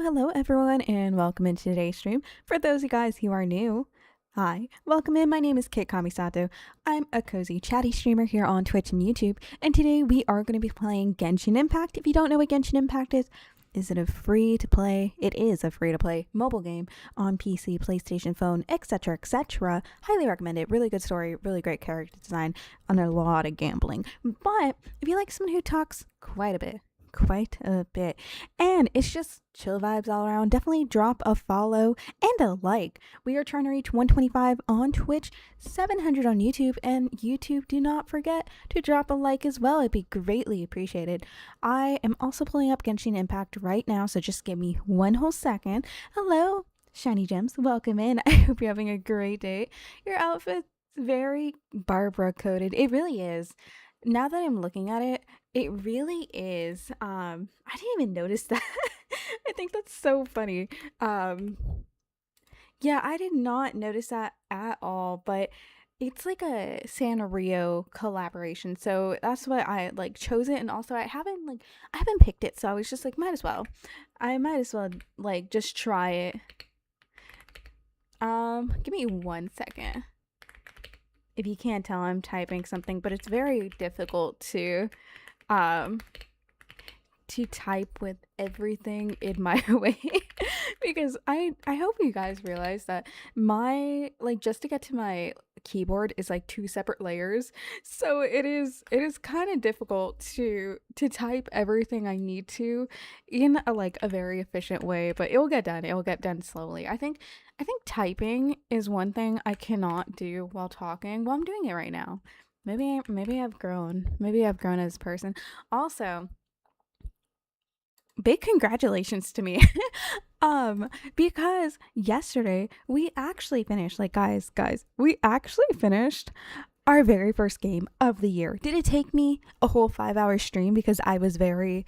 Hello everyone, and welcome into today's stream. For those of you guys who are new, hi, welcome in. My name is Kit Kamisato. I'm a cozy, chatty streamer here on Twitch and YouTube, and today we are going to be playing Genshin Impact. If you don't know what Genshin Impact is it a free-to-play? It is a free-to-play mobile game on PC, PlayStation, phone, etc., etc. Highly recommend it. Really good story, really great character design, and a lot of gambling. But if you like someone who talks quite a bit, and it's just chill vibes all around, definitely drop a follow and a like. We are trying to reach 125 on Twitch, 700 on YouTube, and YouTube, do not forget to drop a like as well. It'd be greatly appreciated. I am also pulling up Genshin Impact right now, so just give me one whole second. Hello, Shiny Gems, welcome in. I hope you're having a great day. Your outfit's very Barbara coded. It really is. Now that I'm looking at it, it really is. I didn't even notice that. I think that's so funny. Yeah, I did not notice that at all, but it's like a Sanrio collaboration. So that's why I chose it, and also I haven't picked it, so I was just like, might as well. I might as well just try it. Give me 1 second. If you can't tell, I'm typing something, but it's very difficult to type with everything in my way because I hope you guys realize that my just to get to my keyboard is like 2 separate layers, so it is kind of difficult to type everything I need to in a very efficient way, but it will get done slowly. I think typing is one thing I cannot do while talking. Well, I'm doing it right now. Maybe I've grown as a person. Also, big congratulations to me. Because yesterday we actually finished, guys, we actually finished our very first game of the year. Did it take me a whole 5 hour stream because I was very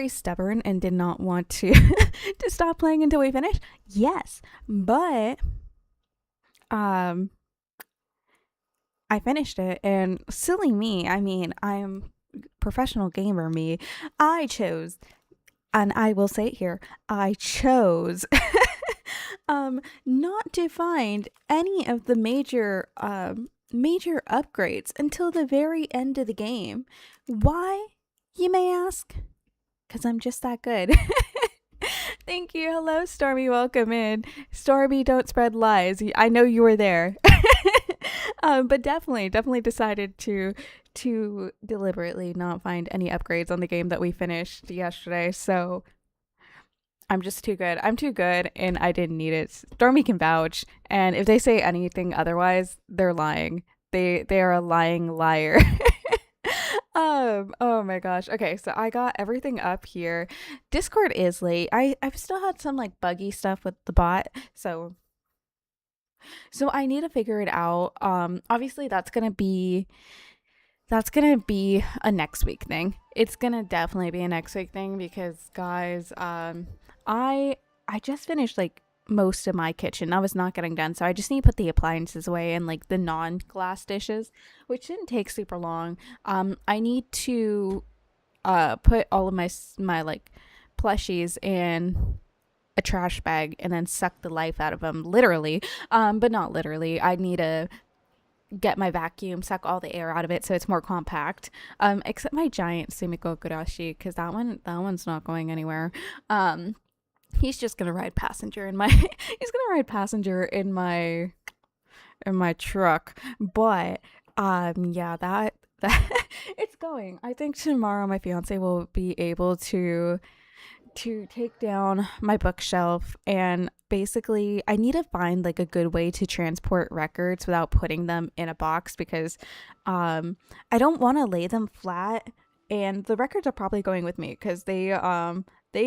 stubborn and did not want to to stop playing until we finished? Yes, but um, I finished it, and silly me. I mean, I'm professional gamer me. I chose, and I will say it here, I chose not to find any of the major upgrades until the very end of the game. Why, you may ask? Because I'm just that good. Thank you. Hello, Stormy. Welcome in. Stormy, don't spread lies. I know you were there. But definitely decided to deliberately not find any upgrades on the game that we finished yesterday. So I'm just too good. I'm too good, and I didn't need it. Stormy can vouch, and if they say anything otherwise, they're lying. They are a lying liar. Oh my gosh. Okay, so I got everything up here. Discord is late. I've still had some like buggy stuff with the bot, so I need to figure it out. Obviously that's gonna be a next week thing. It's gonna definitely be a next week thing because guys, I just finished like most of my kitchen. I was not getting done, so I just need to put the appliances away and like the non-glass dishes, which didn't take super long. I need to put all of my like plushies in a trash bag and then suck the life out of them, literally, but not literally. I need to get my vacuum, suck all the air out of it so it's more compact, except my giant sumiko gurashi, because that one's not going anywhere. He's just gonna ride passenger in my he's gonna ride passenger in my truck. But yeah, that it's going. I think tomorrow my fiance will be able to take down my bookshelf, and basically I need to find like a good way to transport records without putting them in a box, because I don't want to lay them flat, and the records are probably going with me because they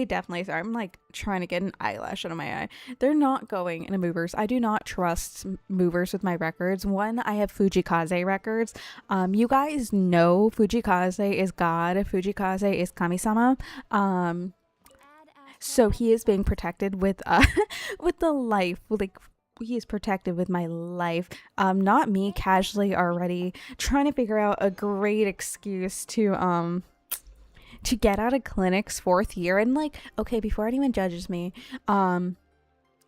definitely, I'm like trying to get an eyelash out of my eye. They're not going in a movers. I do not trust movers with my records. One, I have Fujikaze records. You guys know Fujikaze is God. Fujikaze is Kami-sama. So he is being protected with with the life, like he is protected with my life. Not me casually already trying to figure out a great excuse to get out of clinic's 4th year. And like, okay, before anyone judges me,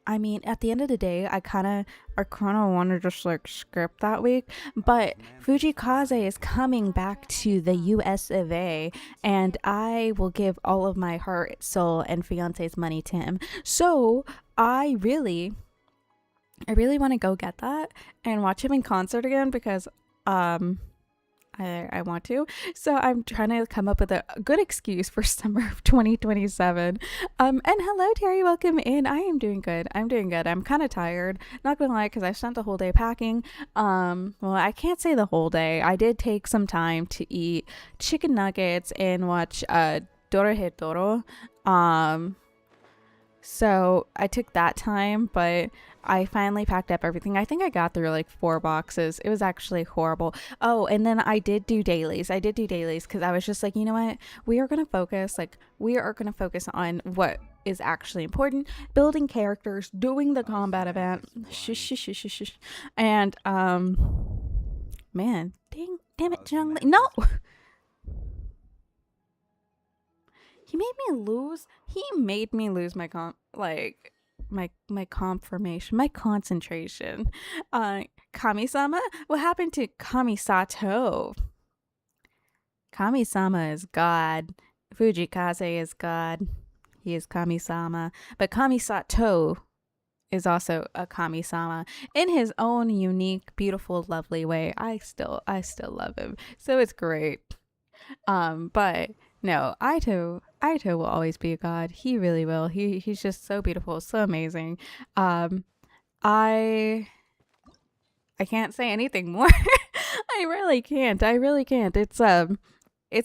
I mean, at the end of the day, I kind of want to just like skip that week. But Fujikaze is coming back to the US of A, and I will give all of my heart, soul, and fiance's money to him. So I really want to go get that and watch him in concert again, because I want to. So I'm trying to come up with a good excuse for summer of 2027. And hello, Terry. Welcome in. I am doing good. I'm kind of tired. Not gonna lie, because I spent the whole day packing. Well, I can't say the whole day. I did take some time to eat chicken nuggets and watch Dorohedoro. So I took that time, but I finally packed up everything. I think I got through like 4 boxes. It was actually horrible. Oh, and then I did do dailies. Because I was just like, you know what? We are going to focus on what is actually important. Building characters, doing the combat event. And, man, damn it, Jungli. No! He made me lose my confirmation, my concentration. Kami-sama? What happened to Kami-sato? Kami-sama is God. Fujikaze is God. He is Kami-sama. But Kami-sato is also a Kami-sama in his own unique, beautiful, lovely way. I still love him. So it's great. But no, Aito will always be a god. He really will. He's just so beautiful, so amazing. I can't say anything more. I really can't. It's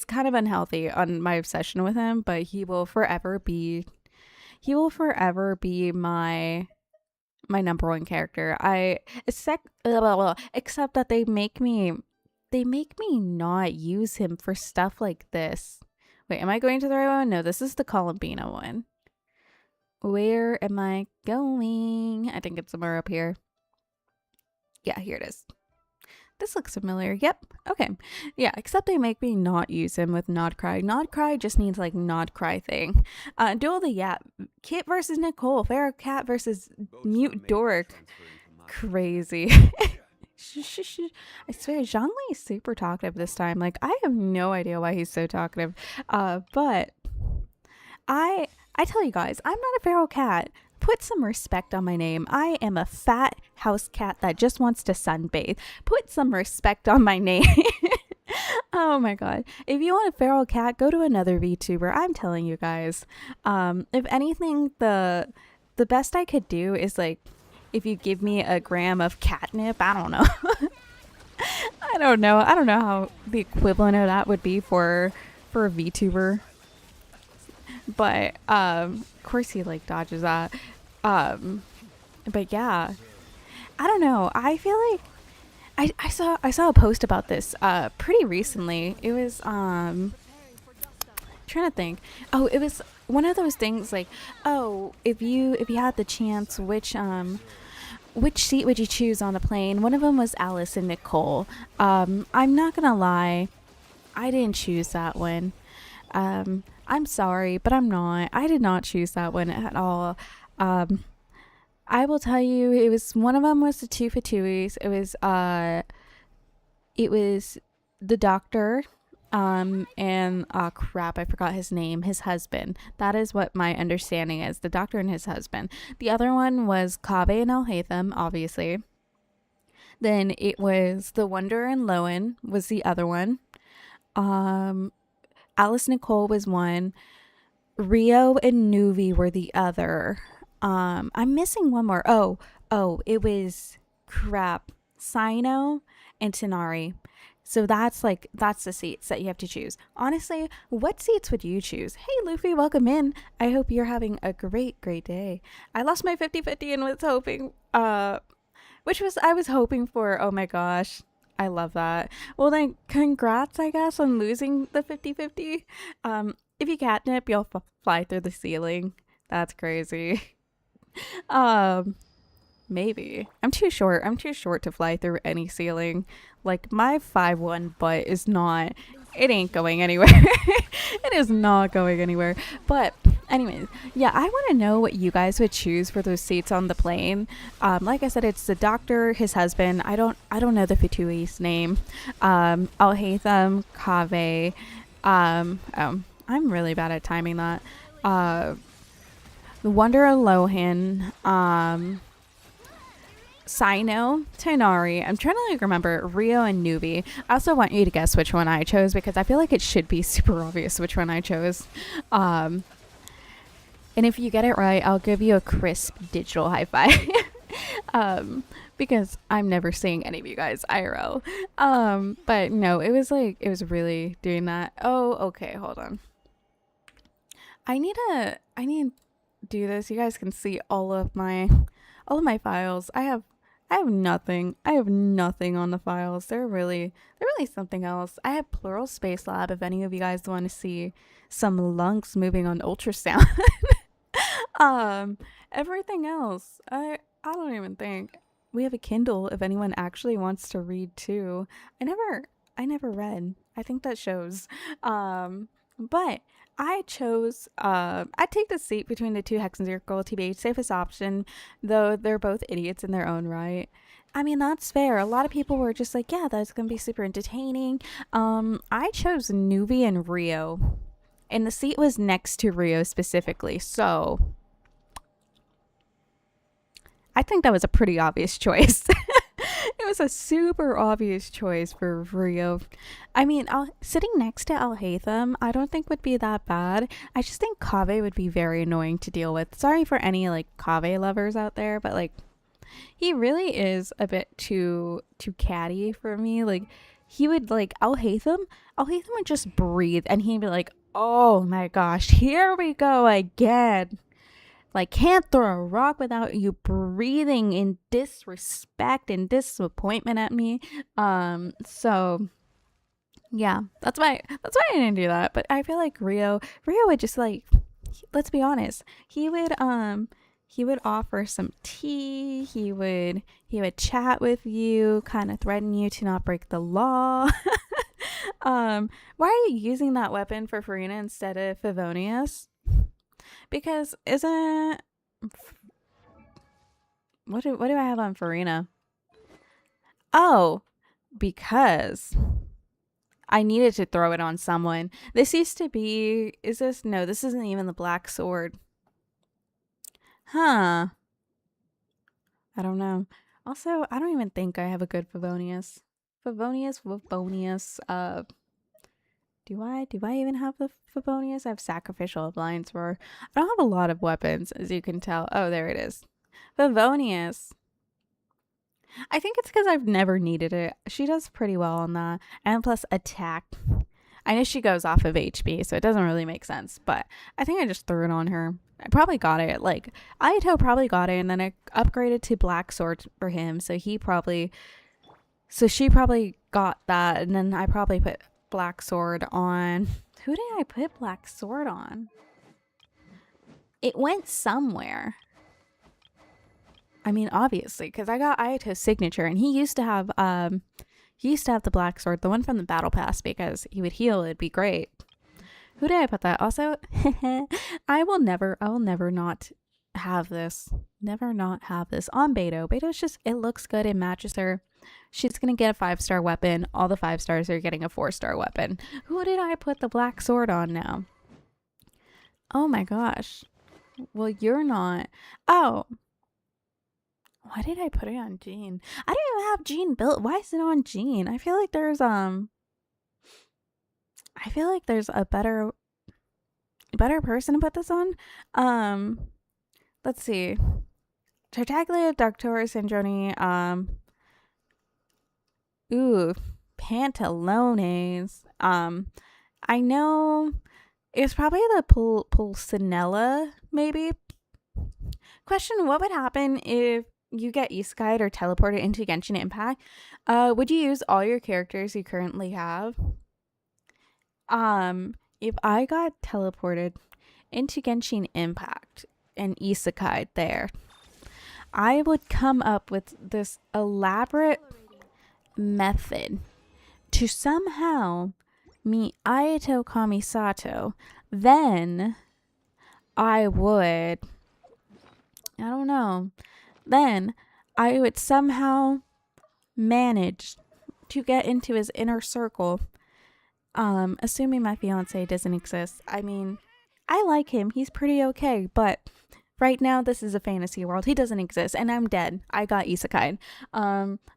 kind of unhealthy on my obsession with him, but he will forever be my number one character. Except that they make me not use him for stuff like this. Wait, am I going to the right one? No, this is the Columbina one. Where am I going? I think it's somewhere up here. Yeah, here it is. This looks familiar. Yep. Okay. Yeah, except they make me not use him with Nod Cry. Nod Cry just needs like Nod Cry thing. Duel the Yap. Kit versus Nicole. Feral Cat versus Mute Dork. Crazy. I swear, Zhongli is super talkative this time. Like, I have no idea why he's so talkative. But I tell you guys, I'm not a feral cat. Put some respect on my name. I am a fat house cat that just wants to sunbathe. Put some respect on my name. Oh my god. If you want a feral cat, go to another VTuber. I'm telling you guys. If anything, the best I could do is like, if you give me a gram of catnip, I don't know. I don't know how the equivalent of that would be for a VTuber. But of course he like dodges that. But yeah, I don't know. I feel like I saw a post about this pretty recently. It was trying to think. Oh, it was one of those things like, oh, if you had the chance, which seat would you choose on the plane? One of them was Alice and Nicole. I'm not gonna lie, I didn't choose that one. I'm sorry, but I did not choose that one at all. I will tell you, it was one of them was the two Fatuis. It was the doctor, and crap, I forgot his name, his husband. That is what my understanding is, the doctor and his husband. The other one was Kaveh and Alhaitham, obviously. Then it was the Wonder and Lowen was the other one. Alice Nicole was one. Rio and Nuvi were the other. I'm missing one more. Oh, it was crap. Sino and Tanari. So that's the seats that you have to choose. Honestly, what seats would you choose? Hey Luffy, welcome in. I hope you're having a great day. I lost my 50-50 and was hoping I was hoping for. Oh my gosh. I love that. Well then, congrats, I guess, on losing the 50-50. If you catnip, you'll fly through the ceiling. That's crazy. Maybe. I'm too short to fly through any ceiling. Like, my 5'1" butt is not, it ain't going anywhere. It is not going anywhere. But anyways, yeah, I want to know what you guys would choose for those seats on the plane. Like I said, it's the doctor, his husband. I don't know the Fatui's name. Alhaitham, Kaveh. I'm really bad at timing that. The Wonder Alohan, Sino, Tanari. I'm trying to remember Rio and Nuvi. I also want you to guess which one I chose because I feel like it should be super obvious which one I chose. And if you get it right, I'll give you a crisp digital high five. Because I'm never seeing any of you guys IRL. But no, it was really doing that. Oh, okay, hold on. I need to do this. You guys can see all of my files. I have nothing. I have nothing on the files. They're really something else. I have Plural Space Lab if any of you guys want to see some lunks moving on ultrasound. Everything else, I don't even think. We have a Kindle if anyone actually wants to read too. I never read. I think that shows. But I chose, I'd take the seat between the two Hex and Circle, TBH, safest option, though they're both idiots in their own right. I mean, that's fair. A lot of people were just like, yeah, that's going to be super entertaining. I chose Nuvi and Rio, and the seat was next to Rio specifically, so I think that was a pretty obvious choice. It was a super obvious choice for Rio. I mean, sitting next to Alhaitham, I don't think would be that bad. I just think Kaveh would be very annoying to deal with. Sorry for any like Kaveh lovers out there, but like he really is a bit too catty for me. Like he would like Alhaitham would just breathe and he'd be like, "Oh my gosh, here we go again." Like, can't throw a rock without you breathing in disrespect and disappointment at me. So yeah, that's why I didn't do that. But I feel like Rio would just like, let's be honest, he would offer some tea. He would chat with you, kind of threaten you to not break the law. Why are you using that weapon for Farina instead of Favonius? Because isn't what do I have on Farina? Oh, because I needed to throw it on someone. This used to be. Is this? No, this isn't even the black sword. Huh. I don't know. Also, I don't even think I have a good Favonius. Favonius. Do I even have the Favonius? I have Sacrificial Appliance for. I don't have a lot of weapons, as you can tell. Oh, there it is. Favonius. I think it's because I've never needed it. She does pretty well on that. And plus attack. I know she goes off of HP, so it doesn't really make sense. But I think I just threw it on her. I probably got it. Like, Ayato probably got it, and then I upgraded to Black Sword for him. So she probably got that, and then I probably put Black Sword on. Who did I put Black Sword on? It went somewhere. I mean, obviously, because I got Ayato's signature, and he used to have the Black Sword, the one from the Battle Pass, because he would heal. It'd be great. Who did I put that? Also, I will never not have this. Never not have this on Beto. Beto's just, it looks good. It matches her. She's gonna get a 5-star weapon. All the 5 stars are getting a 4-star weapon. Who did I put the Black Sword on now? Oh my gosh. Well, you're not. Oh. Why did I put it on Jean? I don't even have Jean built. Why is it on Jean? I feel like there's a better person to put this on. Let's see. Tartaglia, Doctor, Sandroni, Pantalones. I know it's probably the Pulcinella, maybe. Question: what would happen if you get isekai'd or teleported into Genshin Impact? Would you use all your characters you currently have? If I got teleported into Genshin Impact and isekai'd there, I would come up with this elaborate method to somehow meet Ayato Kamisato. Then I would, I don't know, then I would somehow manage to get into his inner circle. Assuming my fiance doesn't exist. I mean, I like him. He's pretty okay, but right now this is a fantasy world. He doesn't exist, and I'm dead. I got isekai'd.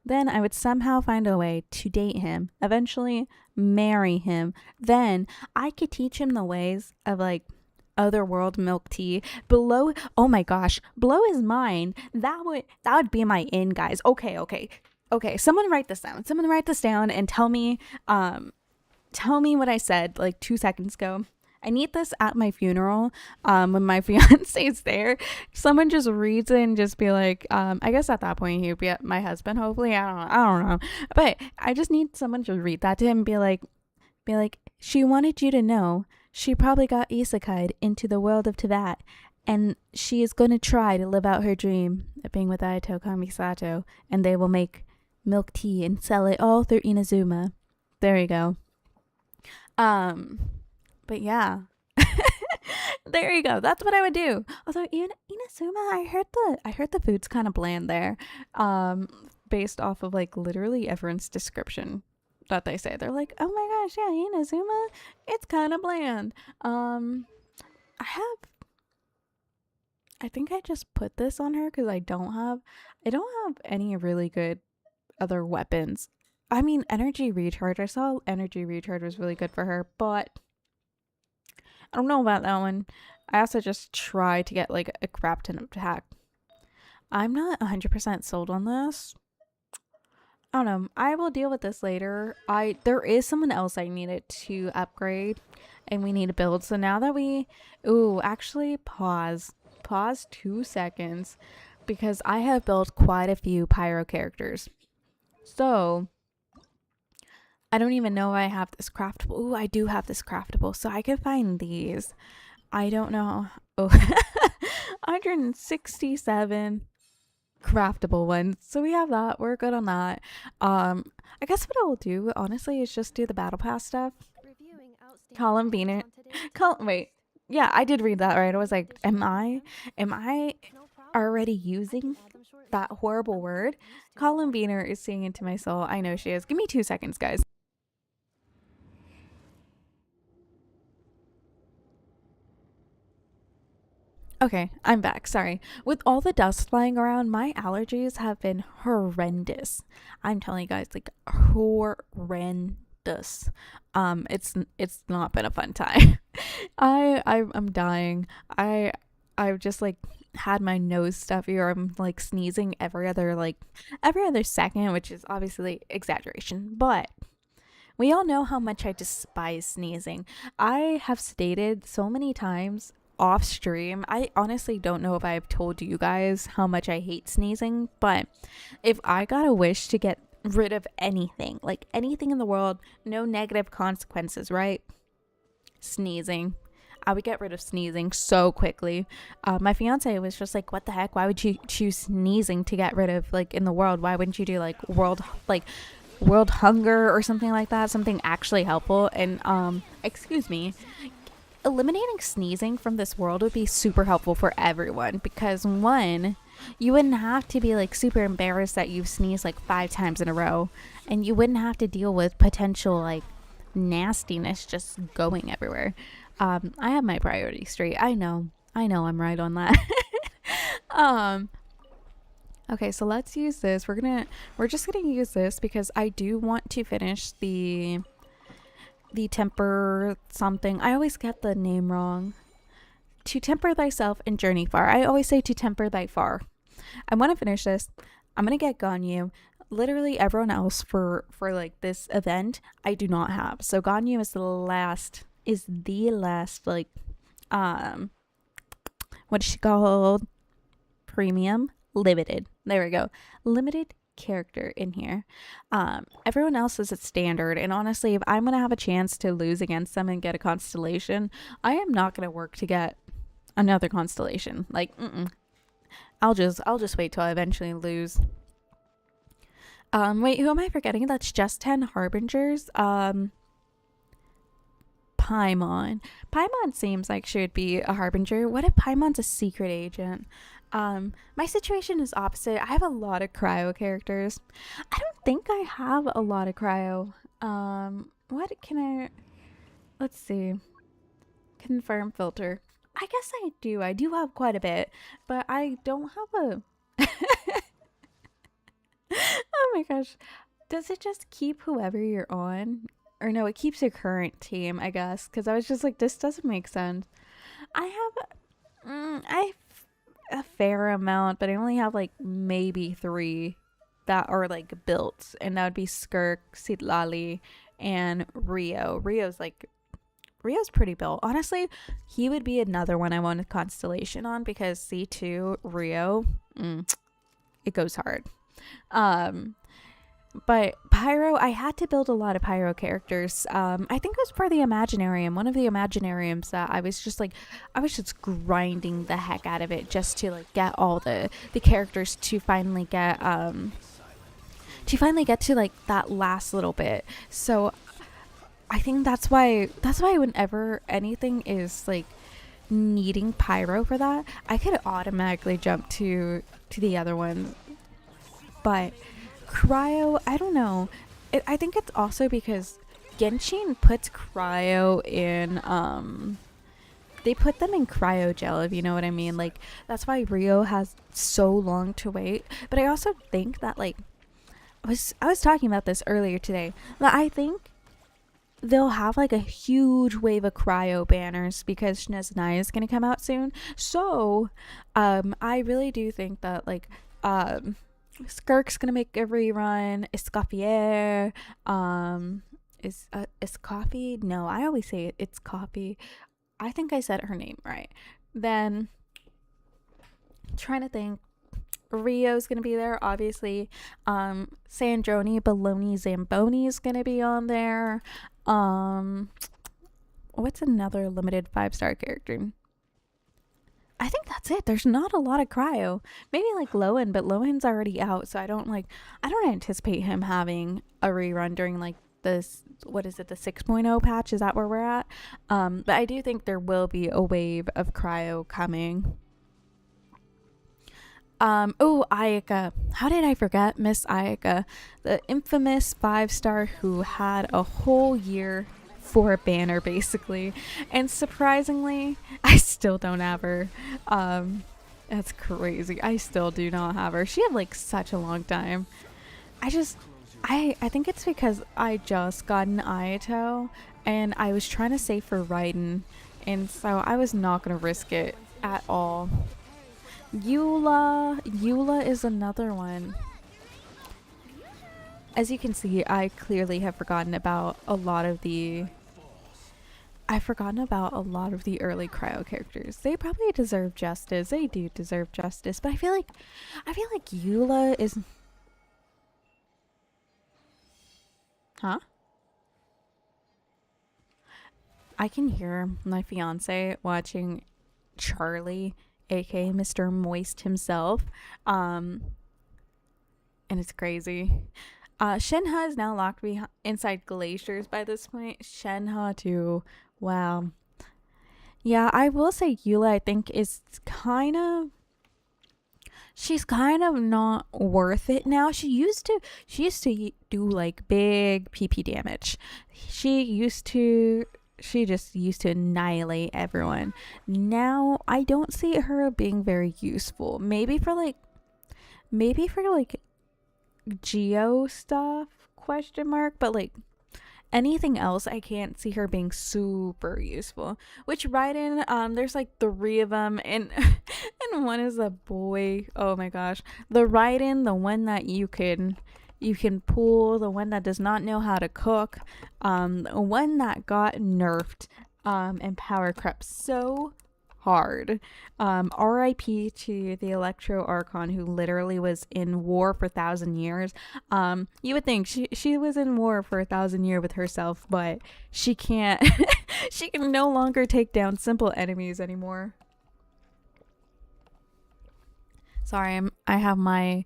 Then I would somehow find a way to date him. Eventually marry him. Then I could teach him the ways of like otherworld milk tea. Oh my gosh, blow his mind. That would be my in, guys. Okay. Someone write this down and tell me what I said like 2 seconds ago. I need this at my funeral. When my fiance is there, someone just reads it and just be like, I guess at that point he would be my husband, hopefully. I don't know. But I just need someone to read that to him and be like, she wanted you to know she probably got isekai'd into the world of Teyvat, and she is going to try to live out her dream of being with Ayato Kamisato, and they will make milk tea and sell it all through Inazuma. There you go. But yeah. There you go. That's what I would do. Although Inazuma, I heard the food's kind of bland there. Based off of like literally everyone's description that they say. They're like, oh my gosh, yeah, Inazuma, it's kind of bland. I think I just put this on her because I don't have any really good other weapons. I mean, energy recharge. I saw energy recharge was really good for her, but I don't know about that one. I also just try to get like a crap ton of attack. I'm not 100% sold on this. I don't know. I will deal with this later. There is someone else I needed to upgrade, and we need to build. So now that actually pause. pause 2 seconds because I have built quite a few pyro characters. So I don't even know if I have this craftable. Ooh, I do have this craftable, so I can find these. I don't know. Oh, 167 craftable ones. So we have that. We're good on that. I guess what I'll do, honestly, is just do the battle pass stuff. Colin Beaner. Wait. Yeah, I did read that right. I was like, am I already using that horrible word? Colin Beaner is singing into my soul. I know she is. Give me 2 seconds, guys. Okay, I'm back. Sorry. With all the dust flying around, my allergies have been horrendous. I'm telling you guys, like horrendous. It's not been a fun time. I'm dying. I've just like had my nose stuffy, or I'm like sneezing every other second, which is obviously exaggeration, but we all know how much I despise sneezing. I have stated so many times off stream. I honestly don't know if I've told you guys how much I hate sneezing, but if I got a wish to get rid of anything, like anything in the world, no negative consequences, right? Sneezing. I would get rid of sneezing so quickly. My fiance was just like, what the heck? Why would you choose sneezing to get rid of, like, in the world? Why wouldn't you do world hunger or something like that, something actually helpful? And excuse me, eliminating sneezing from this world would be super helpful for everyone, because one, you wouldn't have to be like super embarrassed that you've sneezed like 5 times in a row, and you wouldn't have to deal with potential like nastiness just going everywhere. I have my priorities straight. I know I'm right on that. Okay, so let's use this. We're just gonna use this because I do want to finish the temper something. I always get the name wrong. To temper thyself and journey far. I always say to temper thy far. I want to finish this. I'm gonna get Ganyu. Literally everyone else for like this event I do not have. So Ganyu is the last like what is she called? Premium? Limited. There we go. Limited character in here. Everyone else is at standard, and honestly, if I'm gonna have a chance to lose against them and get a constellation, I am not gonna work to get another constellation. Like, I'll just wait till I eventually lose. Wait, who am I forgetting? That's just 10 harbingers. Paimon. Paimon seems like she would be a harbinger. What if Paimon's a secret agent? My situation is opposite. I have a lot of cryo characters. I don't think I have a lot of cryo. What can I... Let's see. Confirm filter. I guess I do. I do have quite a bit, but I don't have a... Oh my gosh. Does it just keep whoever you're on? Or no, it keeps your current team, I guess. Because I was just like, this doesn't make sense. I have a fair amount, but I only have like maybe 3 that are like built. And that would be Skirk, Sitlali, and Rio. Rio's pretty built. Honestly, he would be another one I want a constellation on, because C2, Rio, it goes hard. But Pyro, I had to build a lot of Pyro characters. I think it was for the Imaginarium. One of the Imaginariums that I was just grinding the heck out of it just to like get all the characters to finally get to like that last little bit. So I think that's why whenever anything is like needing Pyro for that, I could automatically jump to the other one. But Cryo, I don't know. I think it's also because Genshin puts Cryo in, they put them in cryogel, if you know what I mean. Like, that's why Rio has so long to wait. But I also think that, like, I was talking about this earlier today, that I think they'll have, like, a huge wave of Cryo banners because Shnesnaya is going to come out soon. So, I really do think that, like, Skirk's gonna make a rerun. Escoffier, is Coffee? No, I always say it's Coffee. I think I said her name right. Then Trying to think. Rio's gonna be there, obviously. Sandroni Baloney Zamboni is gonna be on there. What's another limited 5-star character? I think that's it. There's not a lot of Cryo. Maybe like Lowen, but Lowen's already out, so I don't anticipate him having a rerun during like this, what is it, the 6.0 patch? Is that where we're at? But I do think there will be a wave of Cryo coming. Oh, Ayaka. How did I forget Miss Ayaka? The infamous 5-star who had a whole year for a banner, basically. And surprisingly, I still don't have her. That's crazy. I still do not have her. She had like such a long time. I think it's because I just got an Ayato and I was trying to save for Raiden, and so I was not going to risk it at all. Eula is another one. As you can see, I clearly have forgotten about a lot of the early Cryo characters. They probably deserve justice. They do deserve justice, but I feel like Eula is. Huh? I can hear my fiance watching Charlie, aka Mr. Moist himself. And it's crazy. Shenhe is now locked inside glaciers by this point. Shenhe too. Wow. Yeah, I will say Eula, I think, is she's kind of not worth it now. She used to do like big PP damage. She just used to annihilate everyone. Now I don't see her being very useful. Maybe for like Geo stuff, question mark, but like anything else, I can't see her being super useful. Which Raiden, there's like 3 of them, and and one is a boy. Oh my gosh, the Raiden, the one that you can pull, the one that does not know how to cook, one that got nerfed, and power crept so hard. R.I.P. to the Electro Archon, who literally was in war for 1,000 years. You would think she was in war for 1,000 years with herself, but she can't. She can no longer take down simple enemies anymore. Sorry, I have my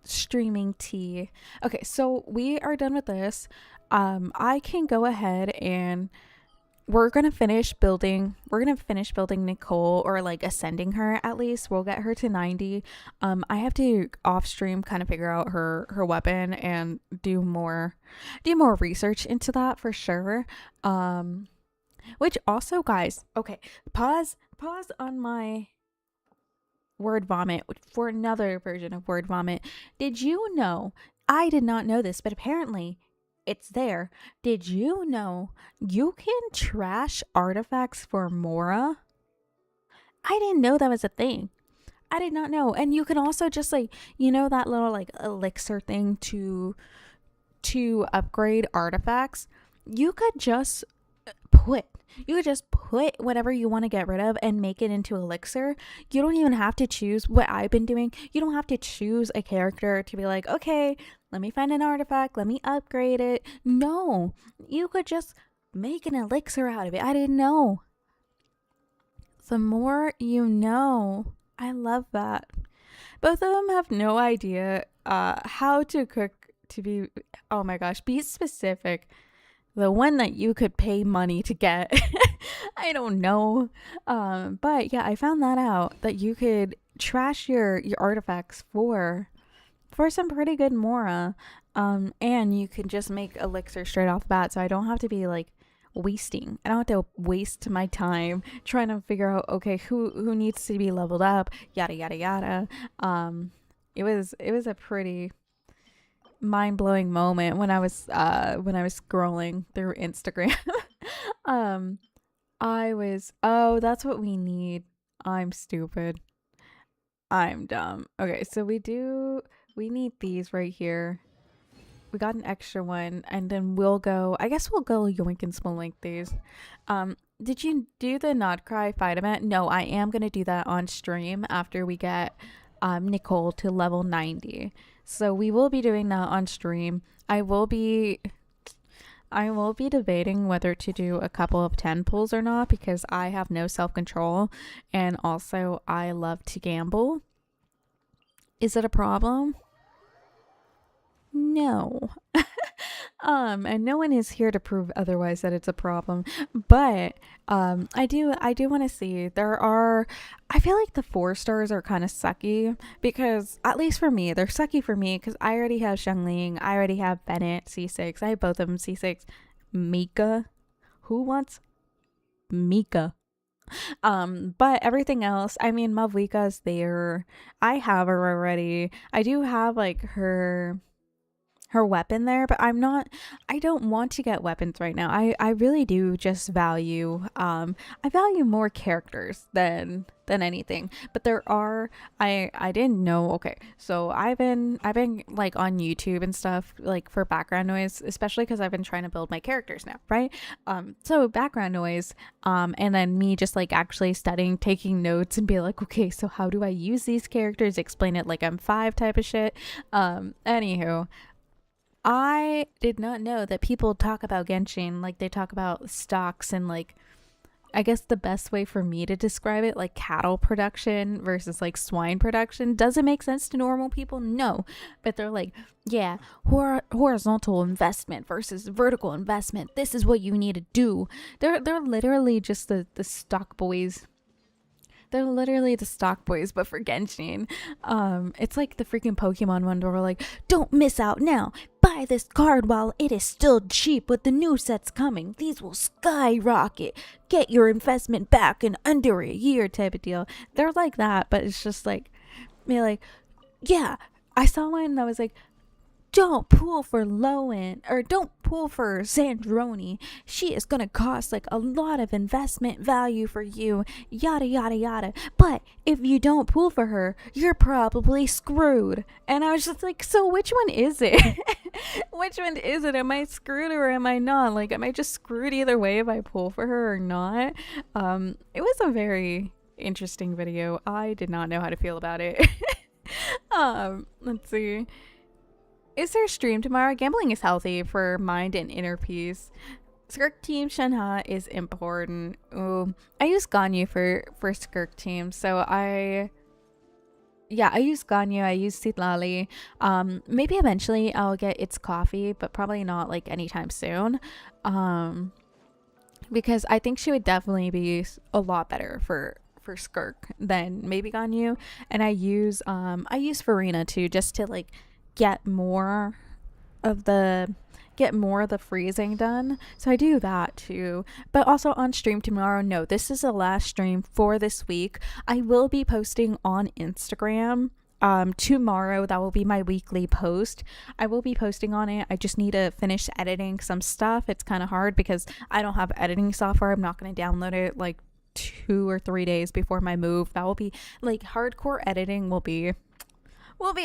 streaming tea. Okay, so we are done with this. I can go ahead and we're gonna finish building Nicole, or like ascending her. At least we'll get her to 90. I have to off stream kind of figure out her weapon and do more research into that for sure. Which also, guys, okay, pause on my word vomit for another version of word vomit. Did you know, I did not know this, but apparently it's there. Did you know you can trash artifacts for Mora? I didn't know that was a thing. I did not know. And you can also just like, that little like elixir thing to upgrade artifacts. You could just put whatever you want to get rid of and make it into elixir. You don't even have to choose what I've been doing. You don't have to choose a character to be like, okay, let me find an artifact, let me upgrade it. No, you could just make an elixir out of it. I didn't know. The more you know. I love that. Both of them have no idea how to cook to be, oh my gosh, be specific. The one that you could pay money to get. I don't know. But yeah, I found that out, that you could trash your artifacts for some pretty good Mora. And you can just make elixir straight off the bat, so I don't have to be like wasting. I don't have to waste my time trying to figure out, okay, who needs to be leveled up, yada yada yada. It was a pretty mind-blowing moment when I was scrolling through Instagram. Oh, that's what we need. I'm stupid. I'm dumb. Okay, so we need these right here. We got an extra one, and then I guess we'll go yoink and smolink these. Did you do the Not Cry fight event? No, I am gonna do that on stream after we get Nicole to level 90. So we will be doing that on stream. I will be debating whether to do a couple of 10 pulls or not because I have no self-control and also I love to gamble. Is it a problem? No. And no one is here to prove otherwise that it's a problem. But I do want to see. I feel like the 4 stars are kind of sucky because at least for me, they're sucky for me because I already have Xiangling, I already have Bennett C6. I have both of them C6. Mika. Who wants Mika? But everything else, I mean, Mavwika's there. I have her already. I do have like her weapon there, but I don't want to get weapons right now. I really do just value I value more characters than anything. But there are I didn't know. Okay, so I've been like on YouTube and stuff like for background noise, especially because I've been trying to build my characters now, right? So background noise, and then me just like actually studying, taking notes and be like, okay, so how do I use these characters, explain it like I'm 5 type of shit. Anywho, I did not know that people talk about Genshin like they talk about stocks and like I guess the best way for me to describe it, like cattle production versus like swine production. Does it make sense to normal people? No. But they're like, yeah, horizontal investment versus vertical investment. This is what you need to do. They're literally just the stock boys. They're literally the stock boys, but for Genshin. It's like the freaking Pokemon one where we're like, don't miss out now. Buy this card while it is still cheap with the new sets coming. These will skyrocket. Get your investment back in under a year type of deal. They're like that, but it's just like, me like, yeah. I saw one that was like, don't pull for Lowen or don't pull for Sandroni. She is gonna cost like a lot of investment value for you, yada yada yada. But if you don't pull for her, you're probably screwed. And I was just like, so which one is it? Which one is it? Am I screwed or am I not? Like, am I just screwed either way if I pull for her or not? It was a very interesting video. I did not know how to feel about it. Let's see. Is there a stream tomorrow? Gambling is healthy for mind and inner peace. Skirk team Shenhe is important. Ooh, I use Ganyu for Skirk team, so I use Ganyu. I use Sitlali. Maybe eventually I'll get its coffee, but probably not like anytime soon. Because I think she would definitely be a lot better for Skirk than maybe Ganyu. And I use Farina too, just to like get more of the freezing done. So I do that too. But also on stream tomorrow, no, this is the last stream for this week. I will be posting on Instagram tomorrow. That will be my weekly post. I will be posting on it. I just need to finish editing some stuff. It's kind of hard because I don't have editing software. I'm not going to download it like 2 or 3 days before my move. That will be like hardcore editing will be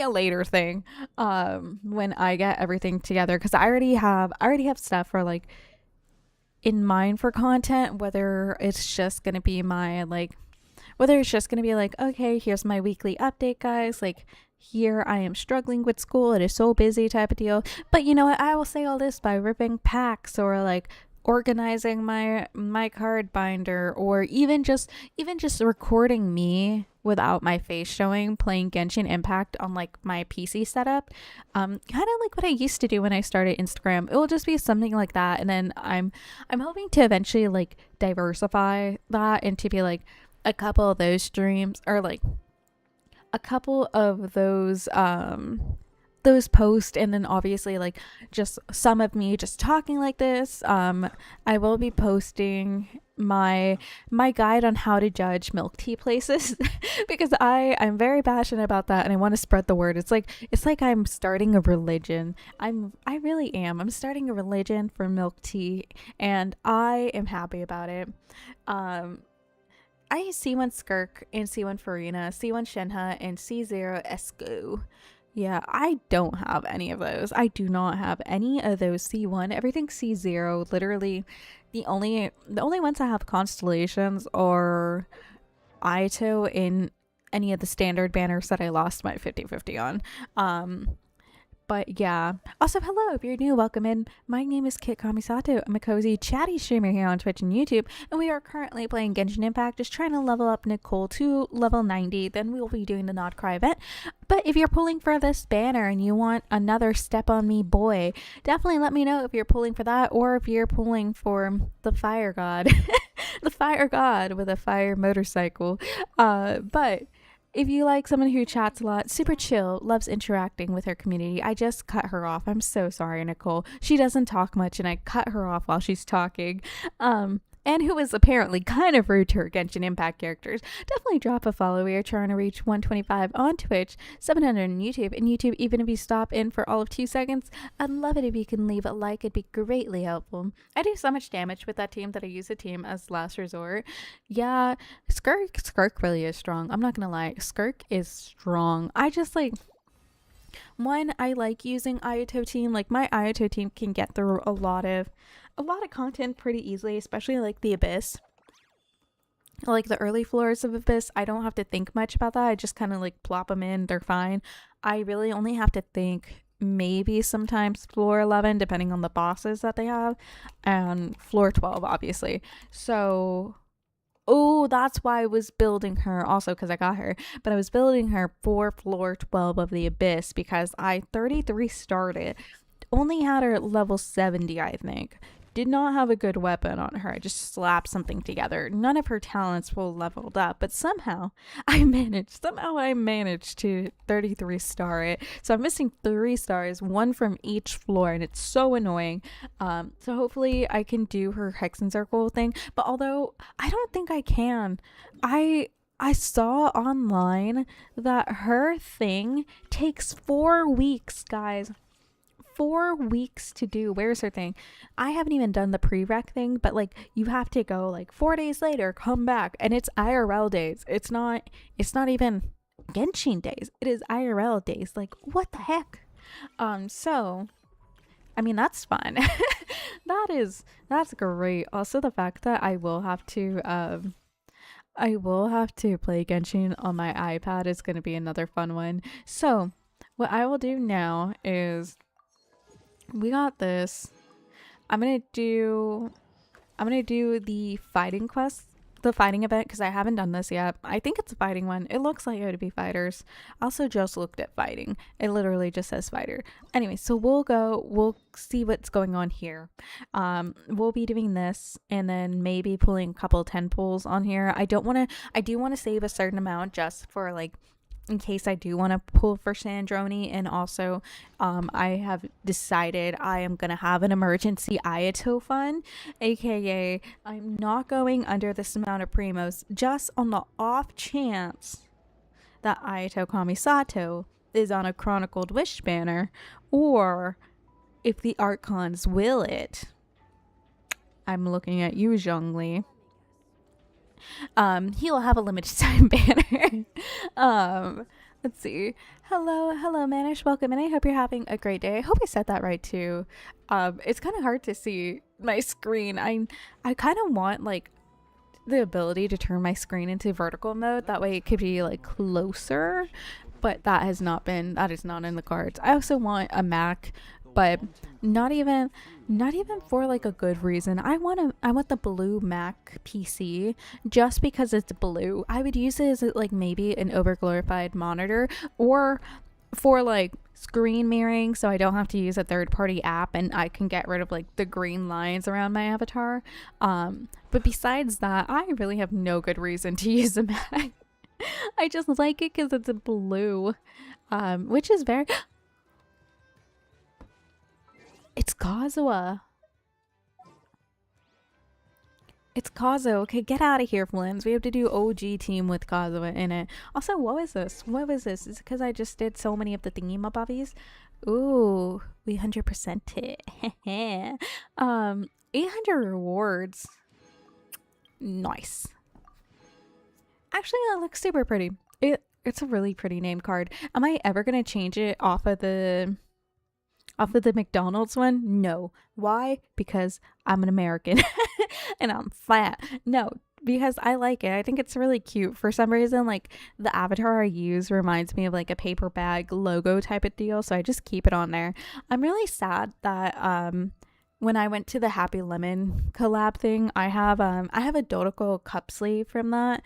a later thing when I get everything together, because I already have stuff for like in mind for content, whether it's just gonna be like, okay, here's my weekly update, guys, like here I am struggling with school, it is so busy type of deal. But you know what, I will say all this by ripping packs or like organizing my card binder, or even just recording me without my face showing playing Genshin Impact on like my PC setup, kind of like what I used to do when I started Instagram. It will just be something like that, and then I'm hoping to eventually like diversify that into be like a couple of those streams, or like a couple of those posts, and then obviously like just some of me just talking like this. I will be posting my guide on how to judge milk tea places because I'm very passionate about that and I want to spread the word. It's like I'm starting a religion. I really am. I'm starting a religion for milk tea and I am happy about it. I C1 Skirk and C1 Farina, C1 Shenhe, and C0 Esco. Yeah, I don't have any of those. I do not have any of those C1. Everything's C0. Literally, the only ones I have constellations are Aito in any of the standard banners that I lost my 50/50 on. But yeah. Also, hello, if you're new, welcome in. My name is Kit Kamisato. I'm a cozy, chatty streamer here on Twitch and YouTube, and we are currently playing Genshin Impact, just trying to level up Nicole to level 90. Then we'll be doing the Not Cry event. But if you're pulling for this banner and you want another Step on Me boy, definitely let me know if you're pulling for that, or if you're pulling for the Fire God. The Fire God with a fire motorcycle. But if you like someone who chats a lot, super chill, loves interacting with her community, I just cut her off. I'm so sorry, Nicole. She doesn't talk much, and I cut her off while she's talking. And who is apparently kind of rude to her Genshin Impact characters. Definitely drop a follow. We are trying to reach 125 on Twitch, 700 on YouTube. And YouTube, even if you stop in for all of 2 seconds, I'd love it if you can leave a like. It'd be greatly helpful. I do so much damage with that team that I use a team as last resort. Yeah, Skirk really is strong. I'm not gonna lie. Skirk is strong. I just like... One, I like using Ayato team. Like, my Ayato team can get through a lot of content pretty easily, especially like the Abyss. Like the early floors of Abyss, I don't have to think much about that. I just kind of like plop them in, they're fine. I really only have to think maybe sometimes floor 11, depending on the bosses that they have, and floor 12, obviously. So... Oh, that's why I was building her, also because I got her, but I was building her for floor 12 of the Abyss because I 33 started, only had her at level 70, I think. Did not have a good weapon on her. I just slapped something together. None of her talents were leveled up, but somehow I managed to 33 star it. So I'm missing 3 stars, 1 from each floor, and it's so annoying. So hopefully I can do her Hexen Circle thing, but although I don't think I can. I saw online that her thing takes 4 weeks, guys. 4 weeks to do. Where's her thing? I haven't even done the prereq thing, but like you have to go like 4 days later, come back, and it's IRL days. It's not even Genshin days. It is IRL days. Like, what the heck? So I mean, that's fun. That's great. Also, the fact that I will have to play Genshin on my iPad is going to be another fun one. So what I will do now is, we got this. I'm gonna do the fighting quest, the fighting event, because I haven't done this yet. I think it's a fighting one. It looks like it would be fighters. I also just looked at fighting. It literally just says fighter. Anyway, so we'll see what's going on here. We'll be doing this and then maybe pulling a couple 10 pulls on here. I do want to save a certain amount just for like, in case I do want to pull for Sandroni. And also I have decided I am going to have an emergency Ayato fund, aka I'm not going under this amount of primos just on the off chance that Ayato Kamisato is on a Chronicled Wish banner, or if the Archons will it. I'm looking at you, Zhongli. He'll have a limited time banner. Let's see. Hello, Manish. Welcome, and I hope you're having a great day. I hope I said that right too. It's kind of hard to see my screen. I kind of want like the ability to turn my screen into vertical mode. That way it could be like closer, but that is not in the cards. I also want a Mac, but not even for like a good reason. I want the blue Mac PC just because it's blue. I would use it as like maybe an overglorified monitor, or for like screen mirroring, so I don't have to use a third-party app and I can get rid of like the green lines around my avatar. But besides that, I really have no good reason to use a Mac. I just like it because it's blue, which is very... It's Kazuha. It's Kazuha. Okay, get out of here, Flins. We have to do OG team with Kazuha in it. Also, what was this? What was this? Is it because I just did so many of the thingy-mabobbies? Ooh, we 100% it. 800 rewards. Nice. Actually, that looks super pretty. It's a really pretty name card. Am I ever gonna change it off of the McDonald's one? No. Why? Because I'm an American and I'm fat. No, because I like it. I think it's really cute. For some reason, like the avatar I use reminds me of like a paper bag logo type of deal, so I just keep it on there. I'm really sad that when I went to the Happy Lemon collab thing, I have a Dodical cup sleeve from that.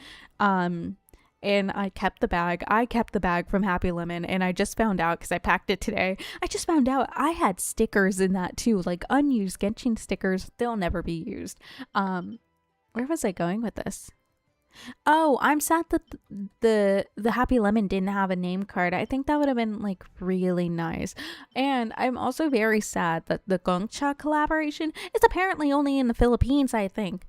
And I kept the bag. I kept the bag from Happy Lemon, and I just found out because I packed it today. I just found out I had stickers in that too, like unused Genshin stickers. They'll never be used. Where was I going with this? Oh, I'm sad that the Happy Lemon didn't have a name card. I think that would have been like really nice. And I'm also very sad that the Gongcha collaboration is apparently only in the Philippines, I think.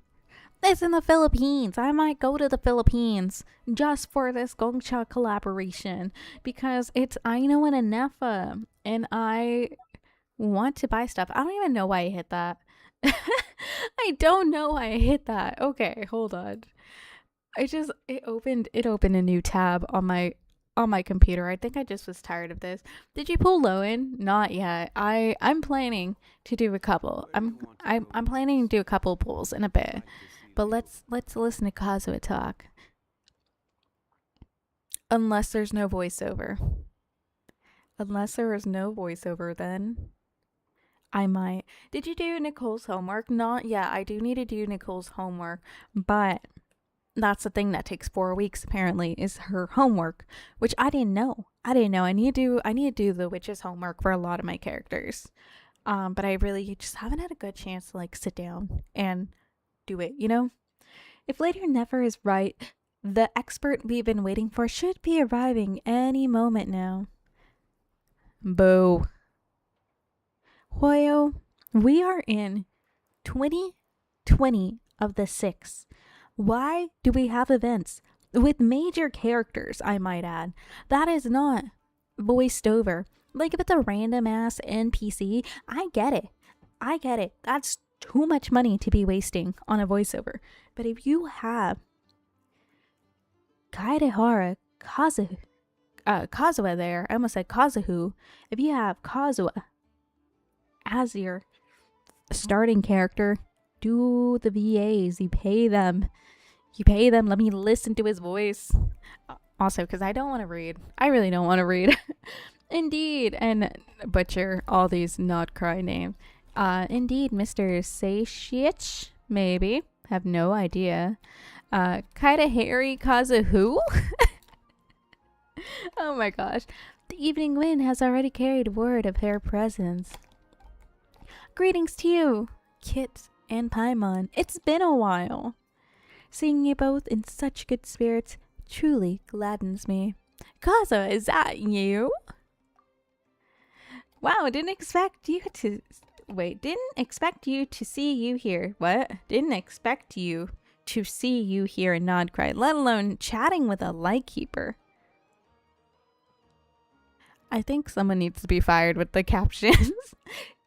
It's in the Philippines. I might go to the Philippines just for this Gongcha collaboration because it's Aino and Anefa, and I want to buy stuff. I don't even know why I hit that. I don't know why I hit that. Okay, hold on. It opened a new tab on my computer. I think I just was tired of this. Did you pull Lowen? Not yet. I'm planning to do a couple. I'm planning to do a couple pulls in a bit. But let's listen to Kazuha talk. Unless there's no voiceover. Unless there is no voiceover, then I might. Did you do Nicole's homework? Not yet. I do need to do Nicole's homework, but that's the thing that takes 4 weeks apparently is her homework, which I didn't know. I need to do the witch's homework for a lot of my characters. But I really just haven't had a good chance to like sit down and do it, you know? If Lady Never is right, the expert we've been waiting for should be arriving any moment now. Boo. Hoyo, we are in 2020 of the 6. Why do we have events with major characters, I might add? That is not voiced over. Like if it's a random ass NPC, I get it. That's too much money to be wasting on a voiceover. But if you have Kaedehara Kazuha there, I almost said Kazuhu. If you have Kazuha as your starting character, do the VAs. You pay them. Let me listen to his voice. Also, because I don't want to read. I really don't want to read. Indeed. And butcher all these not cry names. Indeed, Mr. Seishich, maybe. Have no idea. Kaedehara Kazuhu? Oh my gosh. The evening wind has already carried word of her presence. Greetings to you, Kit and Paimon. It's been a while. Seeing you both in such good spirits truly gladdens me. Kazuha, is that you? Wow, didn't expect you to see you here. What? Didn't expect you to see you here in Nodcry, let alone chatting with a lightkeeper. I think someone needs to be fired with the captions.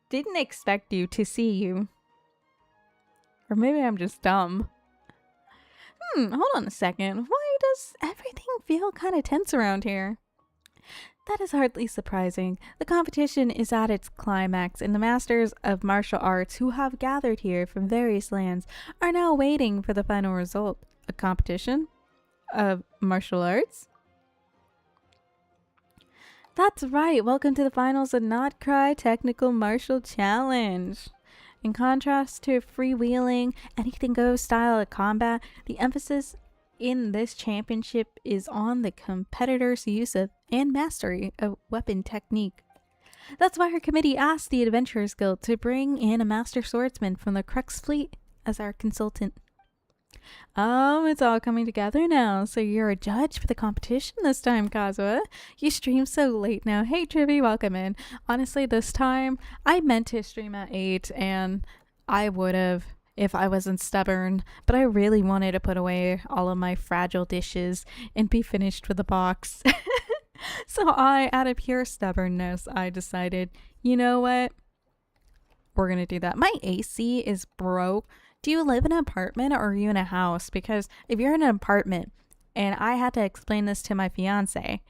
Didn't expect you to see you. Or maybe I'm just dumb. Hold on a second. Why does everything feel kind of tense around here? That is hardly surprising. The competition is at its climax, and the masters of martial arts who have gathered here from various lands are now waiting for the final result. A competition of martial arts? That's right. Welcome to the finals of Not Cry Technical Martial Challenge. In contrast to freewheeling, anything goes style of combat, the emphasis in this championship is on the competitor's use of and mastery of weapon technique. That's why our committee asked the Adventurers Guild to bring in a master swordsman from the Crux Fleet as our consultant. It's all coming together now. So you're a judge for the competition this time, Kazuha. You stream so late now. Hey, Trivy, welcome in. Honestly, this time, I meant to stream at 8, and I would have if I wasn't stubborn, but I really wanted to put away all of my fragile dishes and be finished with a box. So out of pure stubbornness, I decided, you know what? We're going to do that. My AC is broke. Do you live in an apartment or are you in a house? Because if you're in an apartment And I had to explain this to my fiance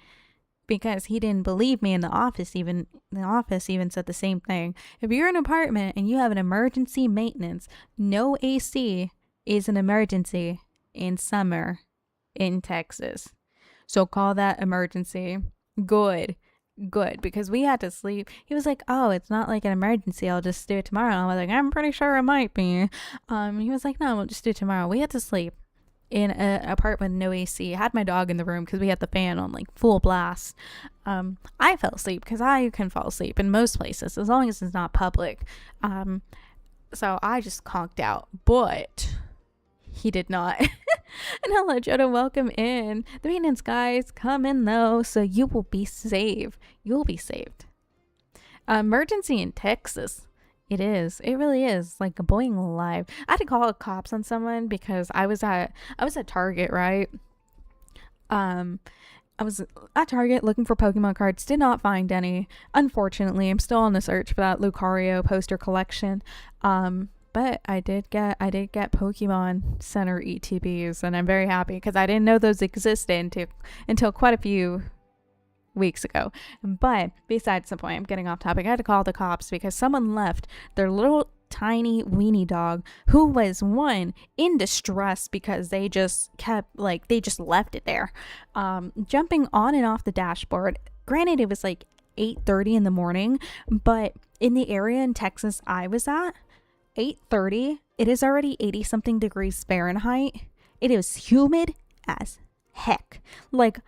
because he didn't believe me in the office. Even the office even said the same thing. If you're in an apartment and you have an emergency maintenance, no AC is an emergency in summer in Texas. So call that emergency. Good, because we had to sleep. He was like, oh, it's not like an emergency, I'll just do it tomorrow. I was like, I'm pretty sure it might be. He was like, no, we'll just do it tomorrow. We had to sleep in an apartment with no AC. I had my dog in the room because we had the fan on like full blast. I fell asleep because I can fall asleep in most places as long as it's not public. So I just conked out, but he did not. And I'll let Jodo welcome in. The maintenance guys come in though, so you will be saved. You'll be saved. Emergency in Texas. It is. It really is like a Boeing alive. I had to call the cops on someone because I was at Target, right? I was at Target looking for Pokemon cards, did not find any. Unfortunately, I'm still on the search for that Lucario poster collection. But I did get Pokemon Center ETBs, and I'm very happy because I didn't know those existed until quite a few weeks ago. But besides the point, I'm getting off topic. I had to call the cops because someone left their little tiny weenie dog, who was in distress because they just left it there, jumping on and off the dashboard. Granted, it was like 8:30 in the morning, but in the area in Texas I was at, 8:30, it is already 80 something degrees Fahrenheit. It is humid as heck. Like,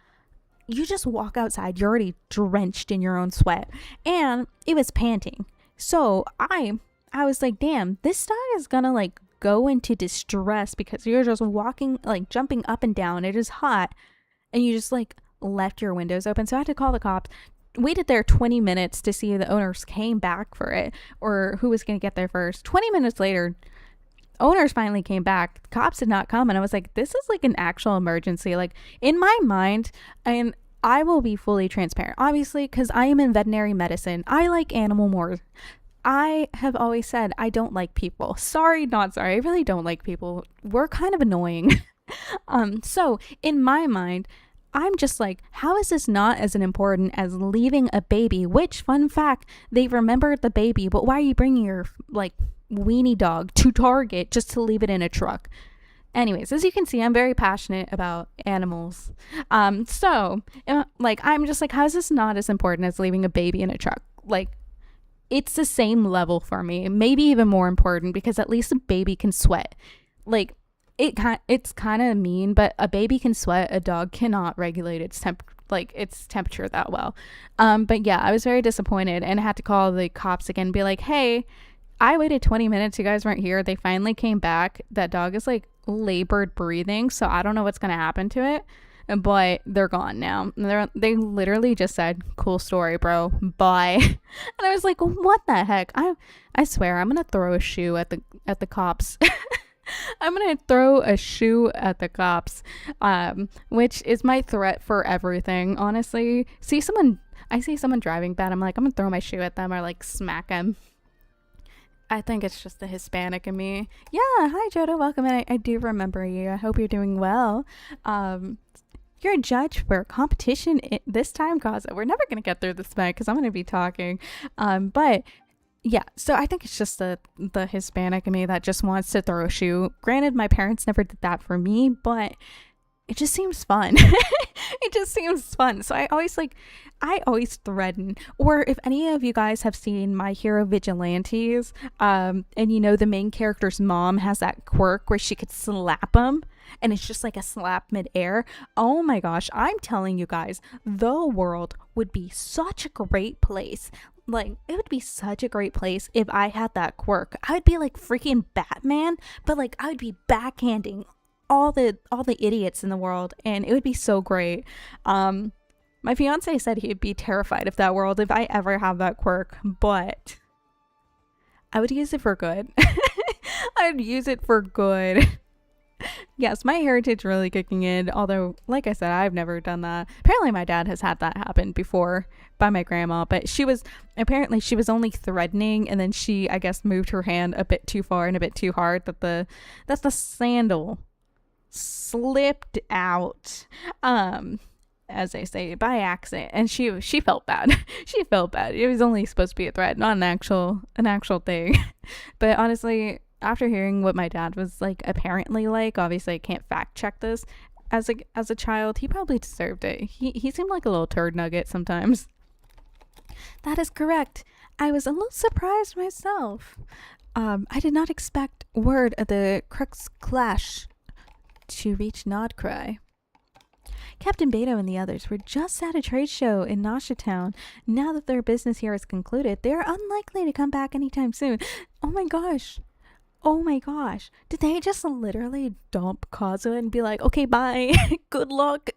you just walk outside, you're already drenched in your own sweat, and it was panting. So I was like, damn, this dog is gonna like go into distress because you're just walking, like jumping up and down. It is hot, and you just like left your windows open. So I had to call the cops. Waited there 20 minutes to see if the owners came back for it or who was going to get there first. 20 minutes later, owners finally came back. Cops did not come. And I was like, this is like an actual emergency. Like, in my mind, and I will be fully transparent, obviously, because I am in veterinary medicine. I like animal more. I have always said I don't like people. Sorry, not sorry. I really don't like people. We're kind of annoying. So in my mind, I'm just like, how is this not as important as leaving a baby? Which, fun fact, they remembered the baby, but why are you bringing your like weenie dog to Target just to leave it in a truck? Anyways, as you can see, I'm very passionate about animals. So like, I'm just like, how is this not as important as leaving a baby in a truck? Like, it's the same level for me, maybe even more important, because at least a baby can sweat. Like, it's kind of mean, but a baby can sweat. A dog cannot regulate its temperature that well. But yeah, I was very disappointed and had to call the cops again and be like, hey, I waited 20 minutes. You guys weren't here. They finally came back. That dog is like labored breathing, so I don't know what's going to happen to it, but they're gone now. They literally just said, cool story, bro. Bye. And I was like, what the heck? I swear I'm going to throw a shoe at the cops. I'm going to throw a shoe at the cops, which is my threat for everything, honestly. I see someone driving bad, I'm like, I'm going to throw my shoe at them or like smack them. I think it's just the Hispanic in me. Yeah, hi Jodo, welcome in. I do remember you. I hope you're doing well. You're a judge for a competition this time, cause we're never going to get through this night because I'm going to be talking. But yeah, so I think it's just the Hispanic in me that just wants to throw a shoe. Granted, my parents never did that for me, but it just seems fun. It just seems fun. So I always threaten. Or if any of you guys have seen My Hero Vigilantes, and you know the main character's mom has that quirk where she could slap him, and it's just like a slap midair. Oh my gosh, I'm telling you guys, the world would be such a great place. Like, it would be such a great place if I had that quirk. I would be like freaking Batman, but like I would be backhanding all the idiots in the world, and it would be so great. My fiance said he'd be terrified of that world if I ever have that quirk, but I would use it for good. I'd use it for good. Yes, my heritage really kicking in, although like I said, I've never done that. Apparently my dad has had that happen before by my grandma, but she was only threatening, and then she, I guess, moved her hand a bit too far and a bit too hard that the sandal slipped out, as I say, by accident, and she felt bad. She felt bad. It was only supposed to be a threat, not an actual thing. But honestly, after hearing what my dad was like, apparently like, obviously I can't fact check this. As a child, he probably deserved it. He seemed like a little turd nugget sometimes. That is correct. I was a little surprised myself. I did not expect word of the Crux Clash to reach Nodcry. Captain Beto and the others were just at a trade show in Nasha Town. Now that their business here is concluded, they are unlikely to come back anytime soon. Oh my gosh. Oh my gosh. Did they just literally dump Kazuha and be like, okay, bye. Good luck.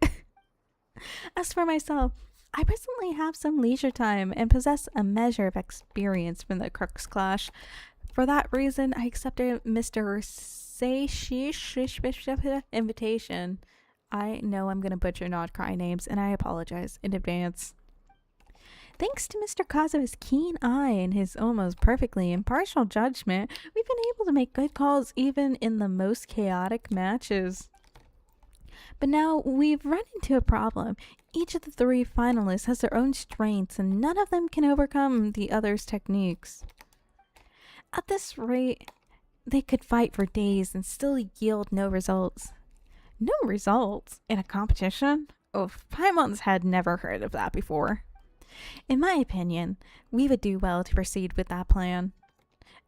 As for myself, I presently have some leisure time and possess a measure of experience from the Crux Clash. For that reason, I accepted Mr. Seishi's invitation. I know I'm going to butcher Nodcry names, and I apologize in advance. Thanks to Mr. Kazuha's keen eye and his almost perfectly impartial judgment, we've been able to make good calls even in the most chaotic matches. But now we've run into a problem. Each of the 3 finalists has their own strengths, and none of them can overcome the other's techniques. At this rate, they could fight for days and still yield no results. No results? In a competition? Oh, Paimon's had never heard of that before. In my opinion, we would do well to proceed with that plan.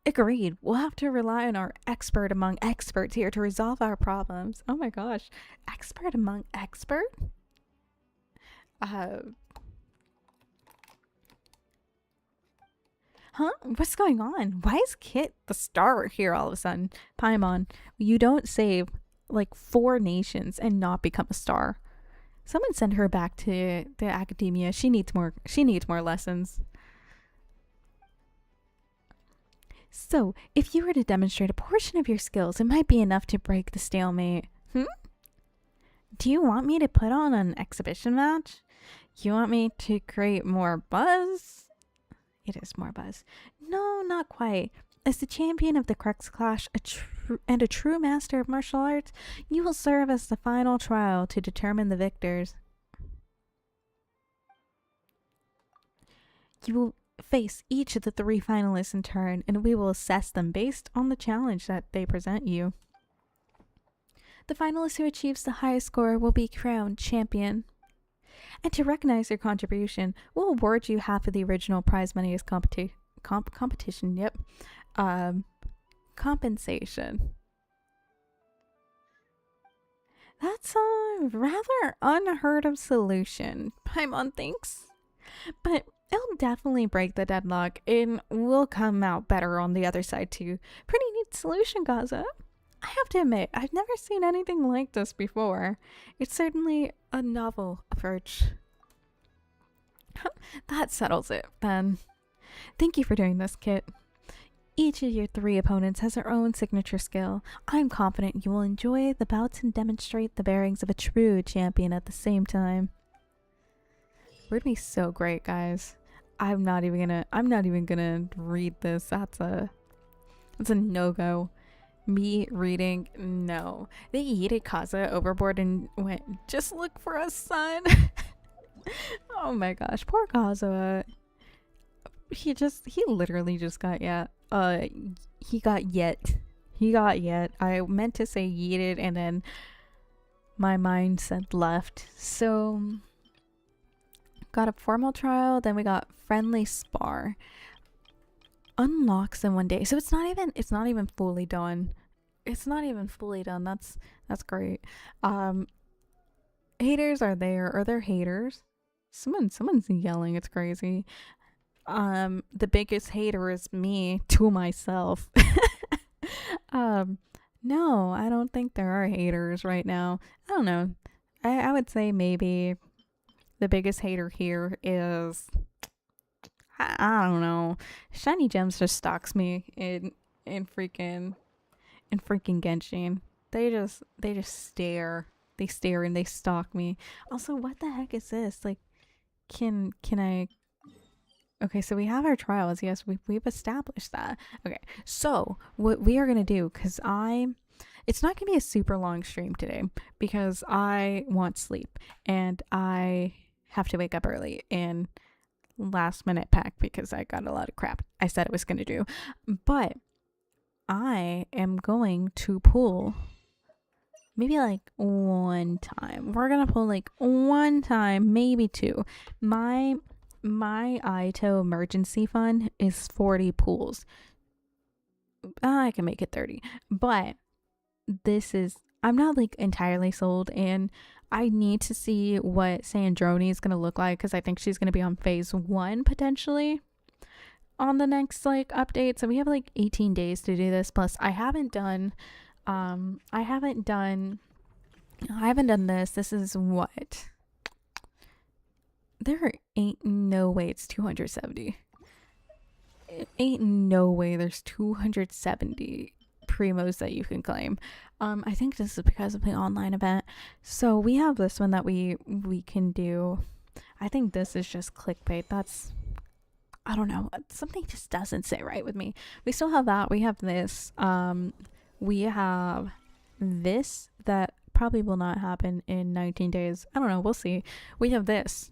Agreed. We'll have to rely on our expert among experts here to resolve our problems. Oh my gosh. Expert among expert? Huh? What's going on? Why is Kit the star here all of a sudden? Paimon, you don't save like 4 nations and not become a star. Someone send her back to the academia. She needs more lessons. So, if you were to demonstrate a portion of your skills, it might be enough to break the stalemate. Do you want me to put on an exhibition match? You want me to create more buzz? It is more buzz. No, not quite. As the champion of the Crux Clash and a true master of martial arts, you will serve as the final trial to determine the victors. You will face each of the 3 finalists in turn, and we will assess them based on the challenge that they present you. The finalist who achieves the highest score will be crowned champion. And to recognize your contribution, we'll award you half of the original prize money as competition. Yep. Compensation. That's a rather unheard of solution, Paimon thinks. But it'll definitely break the deadlock and we'll come out better on the other side too. Pretty neat solution, Gaza. I have to admit, I've never seen anything like this before. It's certainly a novel approach. That settles it, then. Thank you for doing this, Kit. Each of your 3 opponents has their own signature skill. I'm confident you will enjoy the bouts and demonstrate the bearings of a true champion at the same time. We're gonna be so great, guys. I'm not even gonna read this. That's a no-go. Me reading, no. They yeeted Kaza overboard and went, just look for us, son. Oh my gosh, poor Kazuha. He literally just got he got yet. I meant to say yeeted and then my mind said left. So got a formal trial, then we got friendly spar. Unlocks in 1 day. So it's not even fully done. That's great. Haters are there. Are there haters? Someone's yelling. It's crazy. The biggest hater is me to myself. No, I don't think there are haters right now. I don't know. I would say maybe the biggest hater here is, I don't know. Shiny Gems just stalks me in freaking Genshin. They just stare. They stare and they stalk me. Also, what the heck is this? Like, can I? Okay, so we have our trials. Yes, we've established that. Okay, so what we are gonna do, because it's not gonna be a super long stream today because I want sleep and I have to wake up early and last minute pack because I got a lot of crap I said I was gonna do. But I am going to pull maybe like one time. We're gonna pull like one time, maybe two. My Ito emergency fund is 40 pools. I can make it 30, but I'm not like entirely sold, and I need to see what Sandroni is gonna look like because I think she's gonna be on phase 1 potentially on the next like update. So we have like 18 days to do this. Plus I haven't done this. This is what? There ain't no way it's 270. It ain't no way there's 270 primos that you can claim. I think this is because of the online event. So we have this one that we can do. I think this is just clickbait. I don't know. Something just doesn't sit right with me. We still have that. We have this. We have this that probably will not happen in 19 days. I don't know. We'll see. We have this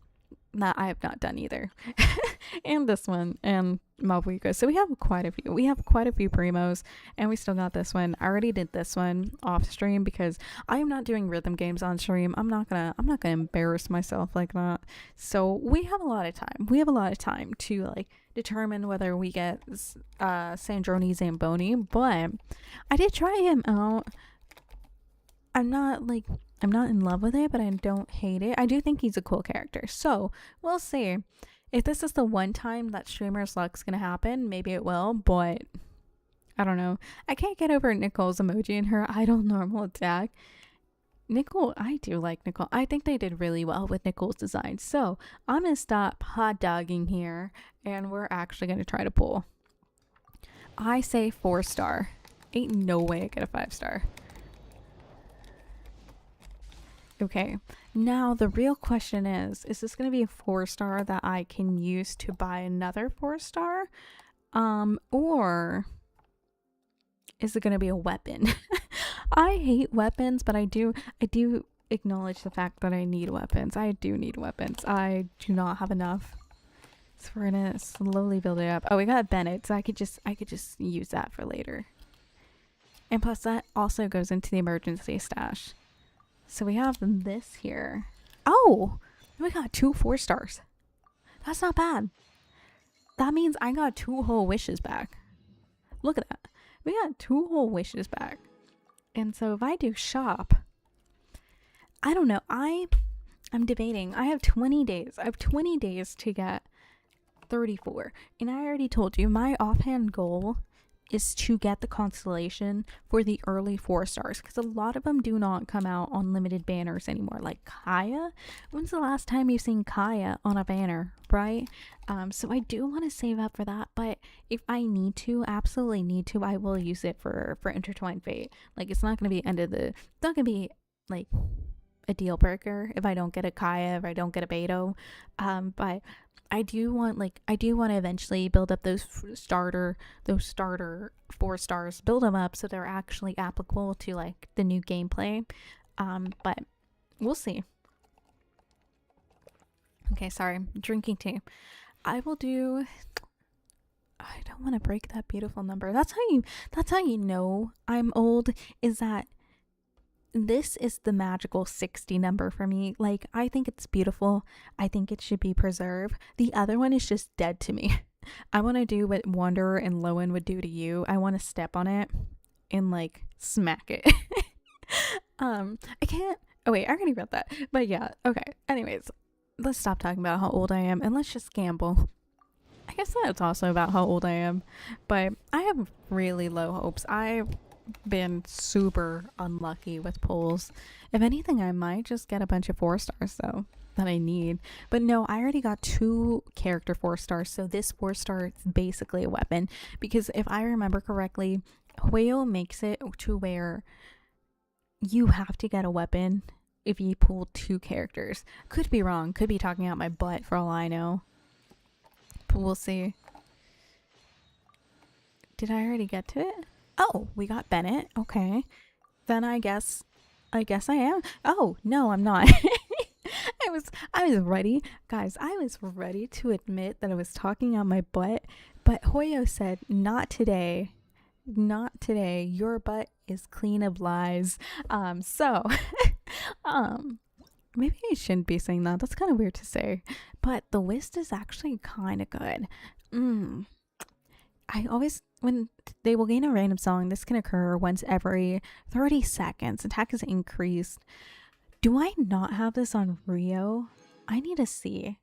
that I have not done either. And this one and Malbuika. So we have quite a few. We have quite a few primos, and we still got this one. I already did this one off stream because I am not doing rhythm games on stream. I'm not gonna embarrass myself like that. So we have a lot of time. We have a lot of time to like determine whether we get Sandroni Zamboni, but I did try him out. I'm not in love with it, but I don't hate it. I do think he's a cool character. So we'll see. If this is the one time that streamer's luck's gonna happen, maybe it will, but I don't know. I can't get over Nicole's emoji and her idle normal attack. Nicole, I do like Nicole. I think they did really well with Nicole's design. So I'm gonna stop hot dogging here, and we're actually gonna try to pull. I say 4-star. Ain't no way I get a 5-star. Okay, now the real question is this going to be a 4-star that I can use to buy another 4-star? Or is it going to be a weapon? I hate weapons, but I do acknowledge the fact that I need weapons. I do need weapons. I do not have enough. So we're going to slowly build it up. Oh, we got Bennett, so I could just use that for later. And plus that also goes into the emergency stash. So we have this here. Oh, we got 2 4-stars. That's not bad. That means I got 2 whole wishes back. Look at that. We got 2 whole wishes back. And so if I do shop, I don't know. I'm debating. I have 20 days. I have 20 days to get 34. And I already told you my offhand goal is to get the constellation for the early 4-stars, because a lot of them do not come out on limited banners anymore. Like Kaya, when's the last time you've seen Kaya on a banner, right? So I do want to save up for that, but if I need to, absolutely need to, I will use it for Intertwined Fate. Like, it's not going to be it's not going to be like a deal breaker if I don't get a Kaya, if I don't get a Beto, but I do want to eventually build up those starter 4-stars, build them up so they're actually applicable to like the new gameplay. But we'll see. Okay, sorry, drinking tea. I don't want to break that beautiful number. That's how you know I'm old, is that this is the magical 60 number for me. Like, I think it's beautiful. I think it should be preserved. The other one is just dead to me. I want to do what Wanderer and Lowen would do to you. I want to step on it and like smack it. I can't. Oh wait, I already read that. But yeah, okay. Anyways, let's stop talking about how old I am and let's just gamble. I guess that's also about how old I am, but I have really low hopes. I've been super unlucky with pulls. If anything, I might just get a bunch of 4-stars though that I need. But no, I already got 2 character 4-stars, so this 4-star is basically a weapon, because if I remember correctly, Hueyo makes it to where you have to get a weapon if you pull 2 characters. Could be wrong, could be talking out my butt for all I know, but we'll see. Did I already get to it? Oh, we got Bennett. Okay. Then I guess I am. Oh, no, I'm not. I was ready. Guys, I was ready to admit that I was talking on my butt, but Hoyo said, "Not today. Not today. Your butt is clean of lies." So, um maybe I shouldn't be saying that. That's kind of weird to say. But the whist is actually kind of good. Mm. I always, when they will gain a random song, this can occur once every 30 seconds. Attack is increased. Do I not have this on Rio? I need to see.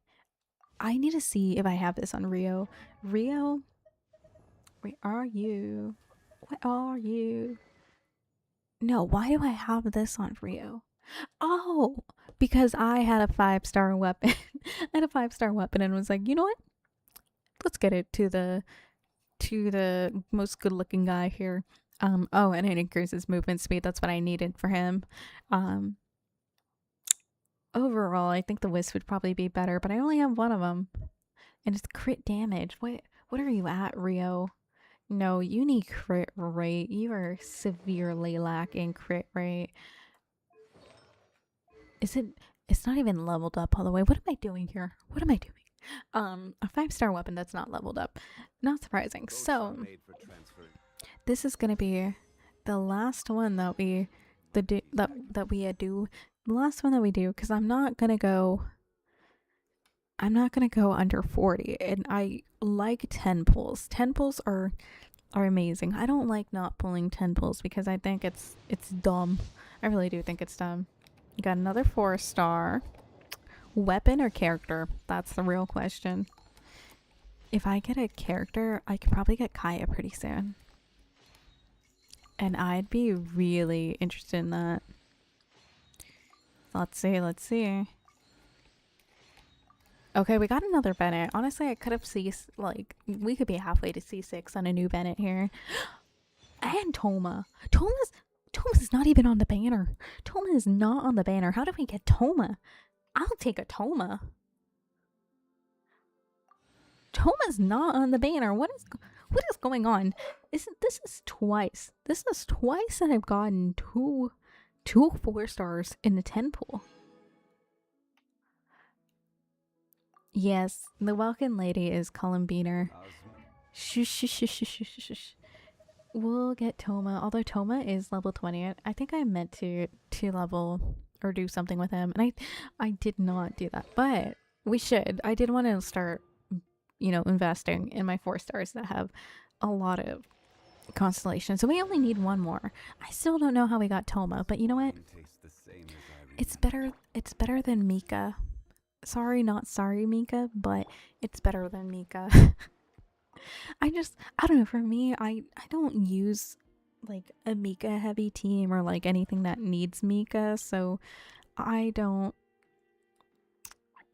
I need to see if I have this on Rio. Rio, where are you? Where are you? No, why do I have this on Rio? Oh, because I had a 5-star weapon. I had a 5-star weapon and was like, you know what? Let's get it to the most good looking guy here. Oh, and it increases movement speed. That's what I needed for him. Um, Overall, I think the Wisp would probably be better, but I only have one of them, and it's crit damage. What are you at, Rio? No, you need crit rate. You are severely lacking crit rate. Is it? It's not even leveled up all the way. What am I doing here? What am I doing? A 5-star weapon that's not leveled up. Not surprising. So this is gonna be the last one that we do. The last one that we do, because I'm not gonna go under 40, and I like 10 pulls. 10 pulls are amazing. I don't like not pulling 10 pulls because I think it's dumb. I really do think it's dumb. You got another 4-star. Weapon or character? That's the real question. If I get a character, I could probably get Kaya pretty soon. And I'd be really interested in that. Let's see. Okay, we got another Bennett. Honestly, I could have we could be halfway to C6 on a new Bennett here. And Toma. Toma's not even on the banner. Toma is not on the banner. How do we get Toma? I'll take a Toma. Toma's not on the banner. What is going on? This is twice. This is twice that I've gotten two 4-stars in the 10 pool. Yes, the Welkin lady is Columbiner. Shush. We'll get Toma, although Toma is level 20. I think I meant to level or do something with him, and I did not do that, but we should. I did want to start, investing in my 4-stars that have a lot of constellation. So we only need one more. I still don't know how we got Toma, but you know what? It's better than Mika. Sorry, not sorry, Mika, but it's better than Mika. I don't know, for me, I don't use like a Mika heavy team or like anything that needs Mika, so I don't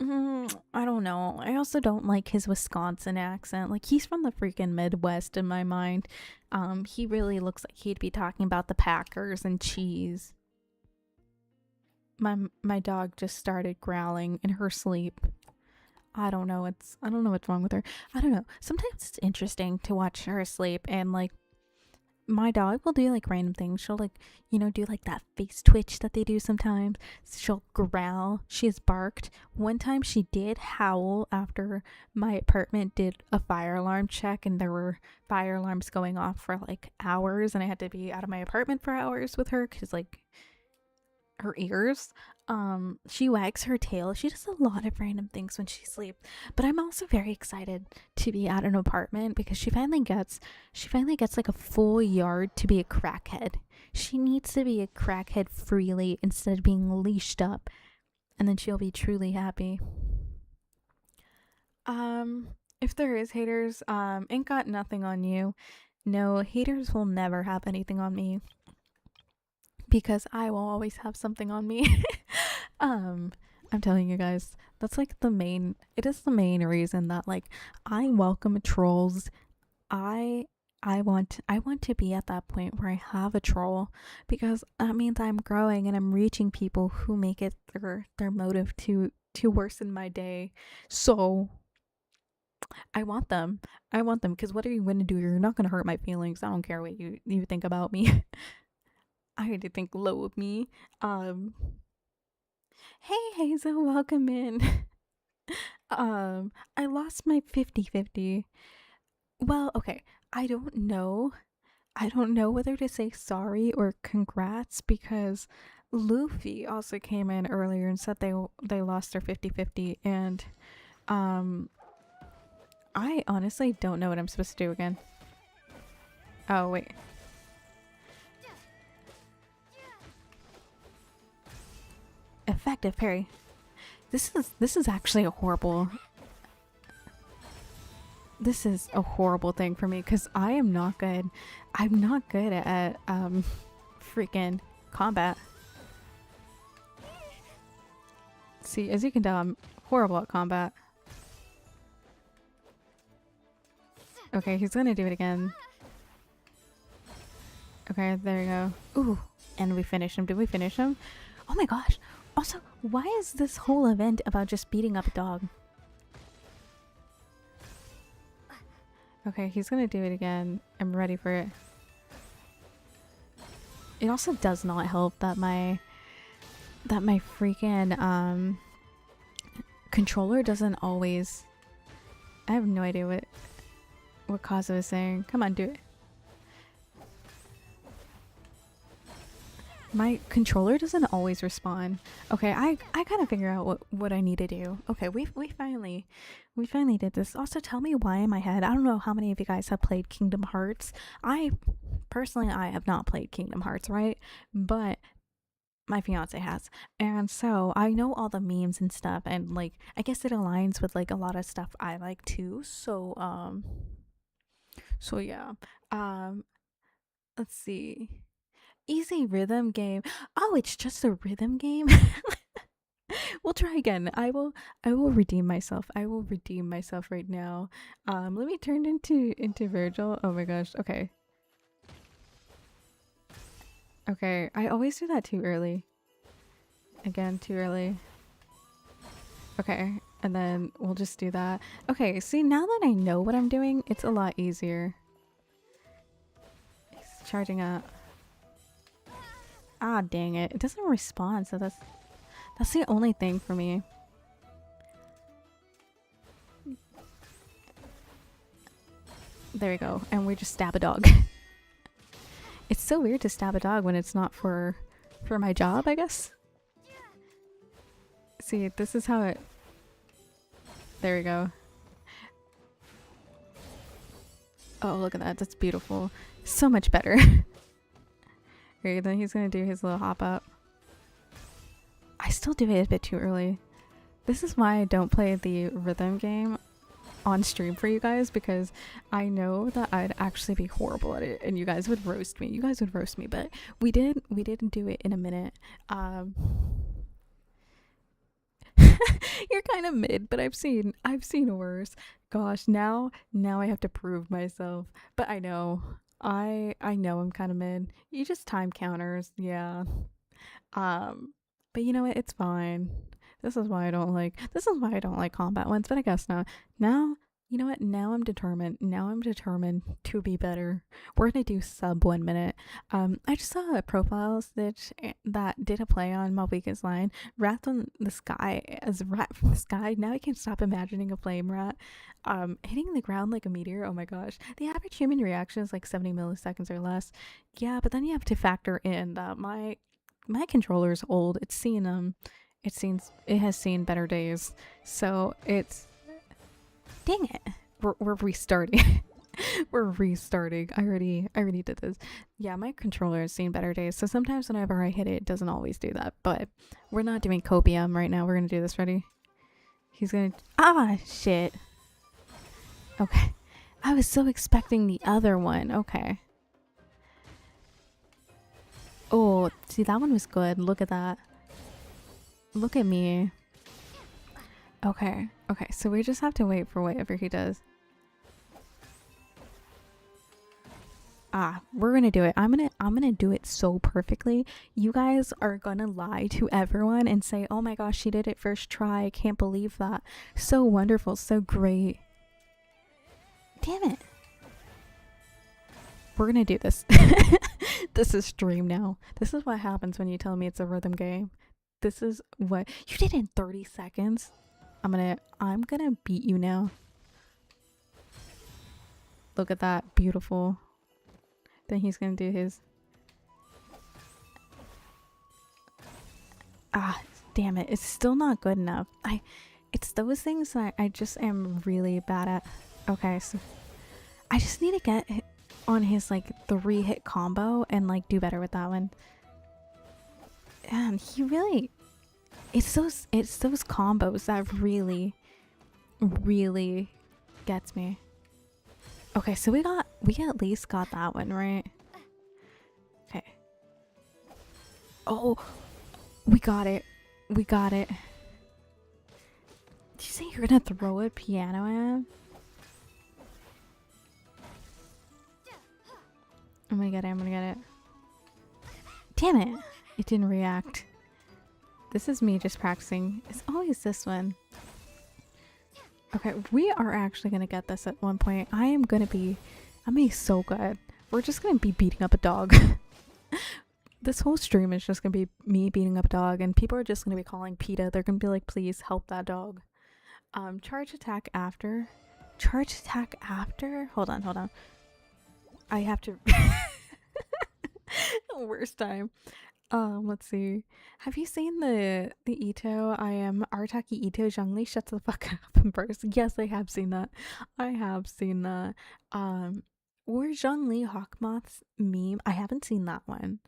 know. I also don't like his Wisconsin accent. Like, he's from the freaking Midwest in my mind. He really looks like he'd be talking about the Packers and cheese. My dog just started growling in her sleep. I don't know what's wrong with her. I don't know. Sometimes it's interesting to watch her sleep, and like my dog will do like random things. She'll like, do like that face twitch that they do sometimes. She'll growl. She has barked. One time she did howl after my apartment did a fire alarm check, and there were fire alarms going off for like hours, and I had to be out of my apartment for hours with her because like her ears. She wags her tail. She does a lot of random things when she sleeps. But I'm also very excited to be at an apartment because she finally gets like a full yard to be a crackhead. She needs to be a crackhead freely instead of being leashed up, and then she'll be truly happy. If there is haters, ain't got nothing on you. No, haters will never have anything on me, because I will always have something on me. I'm telling you guys, that's like it is the main reason that like I welcome trolls. I want to be at that point where I have a troll, because that means I'm growing and I'm reaching people who make it their motive to worsen my day. So I want them because what are you going to do? You're not going to hurt my feelings. I don't care what you think about me. I had to think low of me. Hey Hazel, welcome in. I lost my 50-50. Well, okay. I don't know. I don't know whether to say sorry or congrats because Luffy also came in earlier and said they lost their 50-50, and um I honestly don't know what I'm supposed to do again. Oh, wait. Effective parry. This is actually a horrible. This is a horrible thing for me because I am not good. I'm not good at freaking combat. See, as you can tell, I'm horrible at combat. Okay, he's gonna do it again. Okay, there we go. Ooh, and we finished him. Did we finish him? Oh my gosh. Also, why is this whole event about just beating up a dog? Okay, he's gonna do it again. I'm ready for it. It also does not help that my freaking controller doesn't always. I have no idea what Kaza was saying. Come on, do it. My controller doesn't always respond. Okay, I gotta figure out what I need to do. Okay, we finally did this. Also, tell me why in my head. I don't know how many of you guys have played Kingdom Hearts. I have not played Kingdom Hearts, right? But my fiance has, and so I know all the memes and stuff, and like I guess it aligns with like a lot of stuff I like too. So yeah. Let's see. Easy rhythm game. Oh, it's just a rhythm game. We'll try again. I will redeem myself. I will redeem myself right now. Let me turn into Virgil. Oh my gosh. Okay. Okay, I always do that too early. Again, too early. Okay, and then we'll just do that. Okay, see, now that I know what I'm doing, it's a lot easier. He's charging up. Ah, dang it. It doesn't respond, so that's the only thing for me. There we go. And we just stab a dog. It's so weird to stab a dog when it's not for my job, I guess. See, this is how it... There we go. Oh, look at that. That's beautiful. So much better. Okay, then he's gonna do his little hop up. I still do it a bit too early. This is why I don't play the rhythm game on stream for you guys, because I know that I'd actually be horrible at it and you guys would roast me. But we didn't do it in a minute. You're kind of mid, but I've seen worse. Gosh, now I have to prove myself. But I know I'm kind of mid. You just time counters, yeah. But you know what? It's fine. This is why I don't like combat ones. But I guess not. Now, you know what? Now I'm determined. To be better. We're gonna do sub 1 minute. I just saw a profile that did a play on Malvika's line. Wrath on the sky as rat from the sky. Now I can't stop imagining a flame rat hitting the ground like a meteor. Oh my gosh. The average human reaction is like 70 milliseconds or less. Yeah, but then you have to factor in that my controller is old. It has seen better days. So it's... Dang it. We're restarting. We're restarting. I already did this. Yeah, my controller has seen better days. So sometimes whenever I hit it, it doesn't always do that. But we're not doing copium right now. We're gonna do this. Ready? He's gonna... Ah, shit. Okay. I was so expecting the other one. Okay. Oh, see, that one was good. Look at that. Look at me. Okay, so we just have to wait for whatever he does. We're gonna do it. I'm gonna do it so perfectly. You guys are gonna lie to everyone and say, oh my gosh, she did it first try. I can't believe that. So wonderful, so great. Damn it. We're gonna do this. This is stream now. This is what happens when you tell me it's a rhythm game. This is what you did in 30 seconds. I'm gonna beat you now. Look at that, beautiful. Then he's gonna do his. Ah, damn it! It's still not good enough. It's those things that I just am really bad at. Okay, so I just need to get on his like 3-hit combo and like do better with that one. And he really, it's those combos that really gets me. Okay, so we at least got that one right. Okay. Oh, we got it. We got it. Did you say you're gonna throw a piano at him? I'm gonna get it. I'm gonna get it. Damn it! It didn't react. This is me just practicing. It's always this one. Okay, we are actually gonna get this at one point. I'm gonna be so good. We're just gonna be beating up a dog. This whole stream is just gonna be me beating up a dog, and people are just gonna be calling PETA. They're gonna be like, please help that dog. Charge attack after. Charge attack after? Hold on. I have to worst time. Let's see. Have you seen the Ito? I am Artaki Ito Zhongli shuts the fuck up in person. Yes, I have seen that. I have seen that. Or Zhongli Hawkmoth's meme. I haven't seen that one.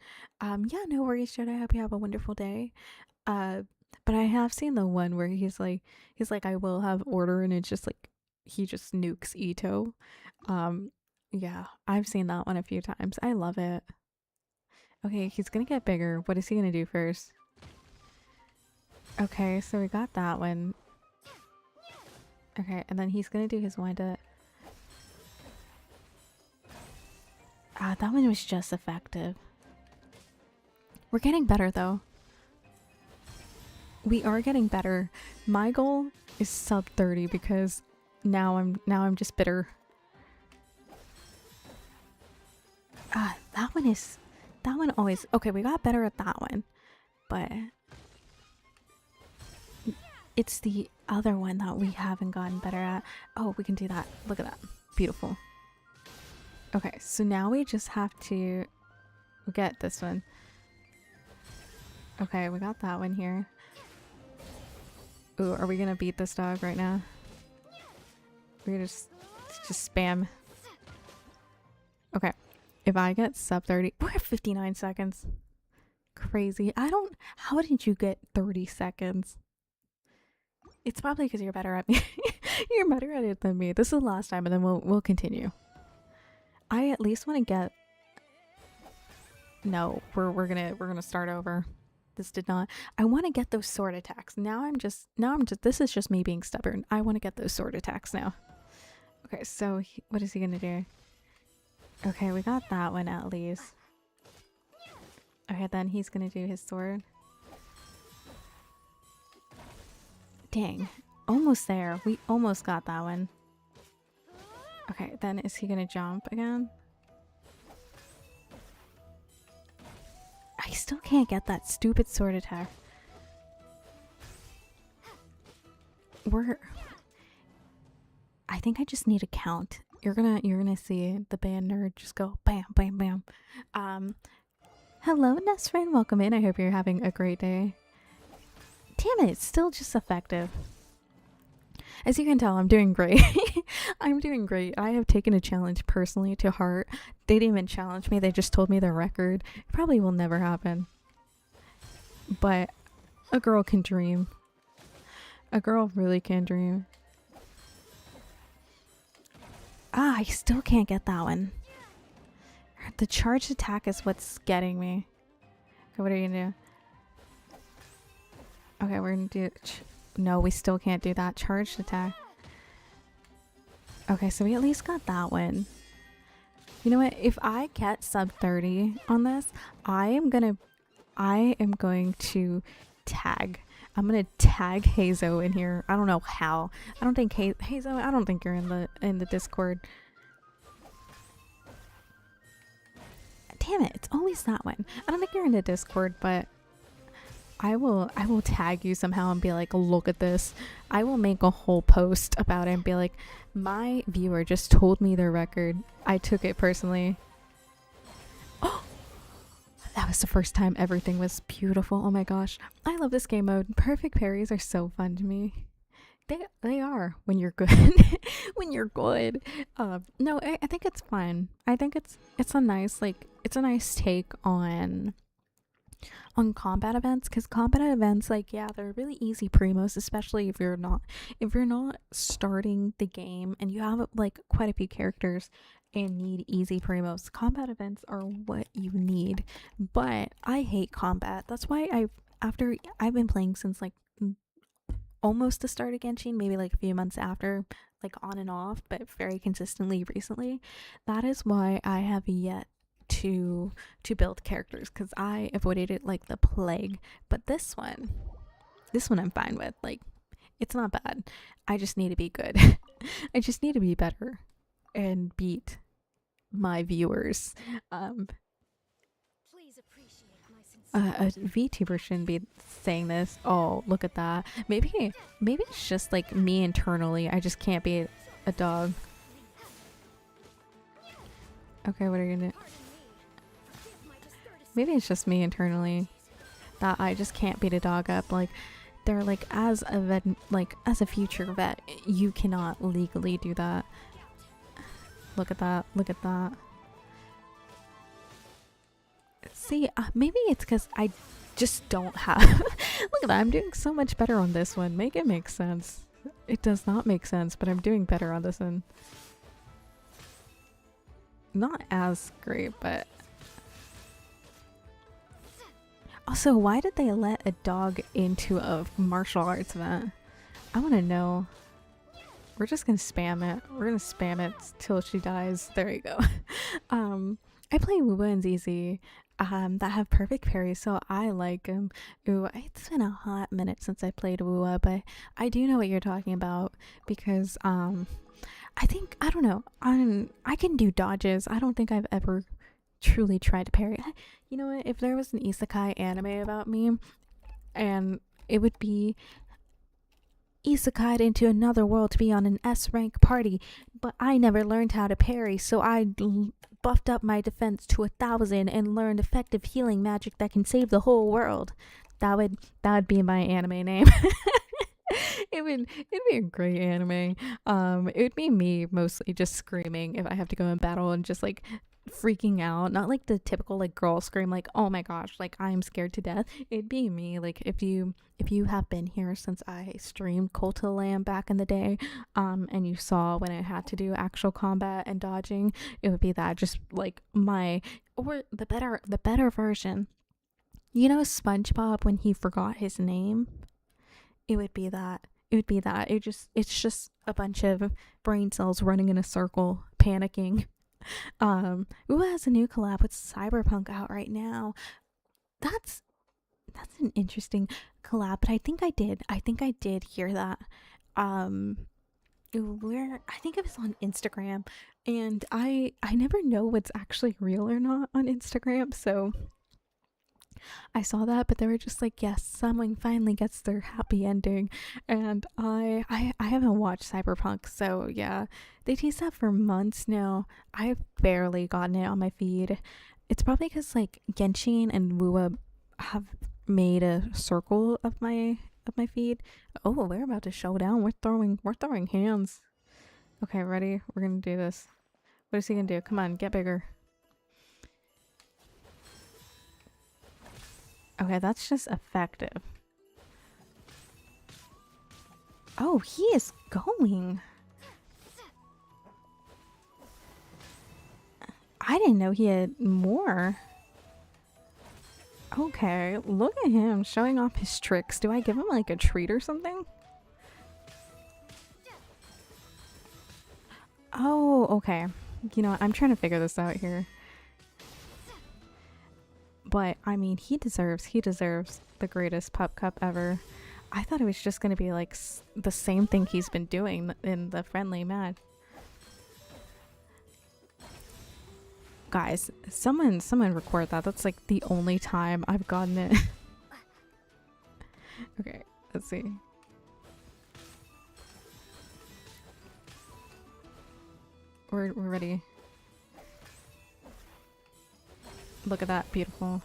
Yeah, no worries, Jed. I hope you have a wonderful day. But I have seen the one where he's like, I will have order, and it's just like he just nukes Ito. Yeah, I've seen that one a few times. I love it. Okay, he's gonna get bigger. What is he gonna do first? Okay, so we got that one. Okay, and then he's gonna do his wind up. Ah, that one was just effective. We're getting better though. We are getting better. My goal is sub 30 because now I'm just bitter. Ah, that one always okay. We got better at that one, but it's the other one that we haven't gotten better at. Oh, we can do that. Look at that, beautiful. Okay, so now we just have to get this one. Okay, we got that one here. Ooh, are we gonna beat this dog right now? We're gonna just spam. Okay, if I get sub 30, we're at 59 seconds. Crazy. How did you get 30 seconds? It's probably because you're better at me. You're better at it than me. This is the last time, and then we'll continue. I at least want to get. No, we're gonna start over. This did not. I want to get those sword attacks. Now I'm just. This is just me being stubborn. I want to get those sword attacks now. Okay, so what is he gonna do? Okay, we got that one at least. Okay, then he's gonna do his sword. Dang, almost there. We almost got that one. Okay, then is he gonna jump again? I still can't get that stupid sword attack. I think I just need a count. You're gonna see the band nerd just go bam, bam, bam. Hello, Nesrin. Welcome in. I hope you're having a great day. Damn it, it's still just effective. As you can tell, I'm doing great. I'm doing great. I have taken a challenge personally to heart. They didn't even challenge me. They just told me the record. It probably will never happen. But a girl can dream. A girl really can dream. Ah, I still can't get that one. The charged attack is what's getting me. Okay, what are you gonna do? Okay, we're gonna do... No, we still can't do that. Charged attack. Okay, so we at least got that one. You know what? If I get sub 30 on this, I am going to tag. I'm going to tag Hazo in here. I don't know how. I don't think Hazo, I don't think you're in the Discord. Damn it, it's always that one. I don't think you're in the Discord, but I will tag you somehow and be like, look at this. I will make a whole post about it and be like, my viewer just told me their record. I took it personally. Oh, that was the first time everything was beautiful. Oh my gosh. I love this game mode. Perfect parries are so fun to me. They are when you're good. When you're good. No, I think it's fun. I think it's a nice, like, it's a nice take on combat events, because combat events, like, yeah, they're really easy primos, especially if you're not starting the game and you have like quite a few characters and need easy primos. Combat events are what you need. But I hate combat. That's why I've been playing since like almost the start of Genshin, maybe like a few months after, like on and off, but very consistently recently. That is why I have yet to build characters, because I avoided it like the plague. But this one I'm fine with. Like, it's not bad. I just need to be good. I just need to be better and beat my viewers. A VTuber shouldn't be saying this. Oh, look at that. Maybe it's just like me internally. I just can't be a dog. Okay, what are you gonna do? Maybe it's just me internally that I just can't beat a dog up. Like, they're like, as a vet, like as a future vet, you cannot legally do that. Look at that. Look at that. See, maybe it's because I just don't have. Look at that. I'm doing so much better on this one. Make it make sense. It does not make sense, but I'm doing better on this one. Not as great, but also, why did they let a dog into a martial arts event? I want to know. We're just gonna spam it. We're gonna spam it till she dies. There you go. I play Wuba and ZZ that have perfect parries, so I like them. Ooh, it's been a hot minute since I played Wuba, but I do know what you're talking about, because I think, I don't know, I can do dodges. I don't think I've ever truly tried to parry. You know what, if there was an isekai anime about me, and it would be isekai'd into another world to be on an S rank party, but I never learned how to parry, so I buffed up my defense to 1,000 and learned effective healing magic that can save the whole world. That would be my anime name. It'd be a great anime. It would be me mostly just screaming if I have to go in battle and just like freaking out, not like the typical like girl scream, like, oh my gosh, like I'm scared to death. It'd be me, like, if you have been here since I streamed Cult of the Lamb back in the day, and you saw when I had to do actual combat and dodging, it would be that, just like or the better version. You know SpongeBob when he forgot his name? It would be that. It's just a bunch of brain cells running in a circle, panicking. Ooh, has a new collab with Cyberpunk out right now. That's an interesting collab, but I think I did hear that. Where I think it was on Instagram, and I never know what's actually real or not on Instagram, so I saw that, but they were just like, yes, someone finally gets their happy ending, and I haven't watched Cyberpunk, so yeah, they teased that for months now. I've barely gotten it on my feed. It's probably because like Genshin and Wuwa have made a circle of my feed. Oh, we're about to show down. We're throwing hands. Okay, ready? We're gonna do this. What is he gonna do? Come on, get bigger. Okay, that's just effective. Oh, he is going. I didn't know he had more. Okay, look at him showing off his tricks. Do I give him like a treat or something? Oh, okay. You know what? I'm trying to figure this out here. But I mean, he deserves the greatest pup cup ever. I thought it was just gonna be like the same thing he's been doing in the friendly match. Guys, someone record that. That's like the only time I've gotten it. Okay, let's see. We're ready. Look at that, beautiful.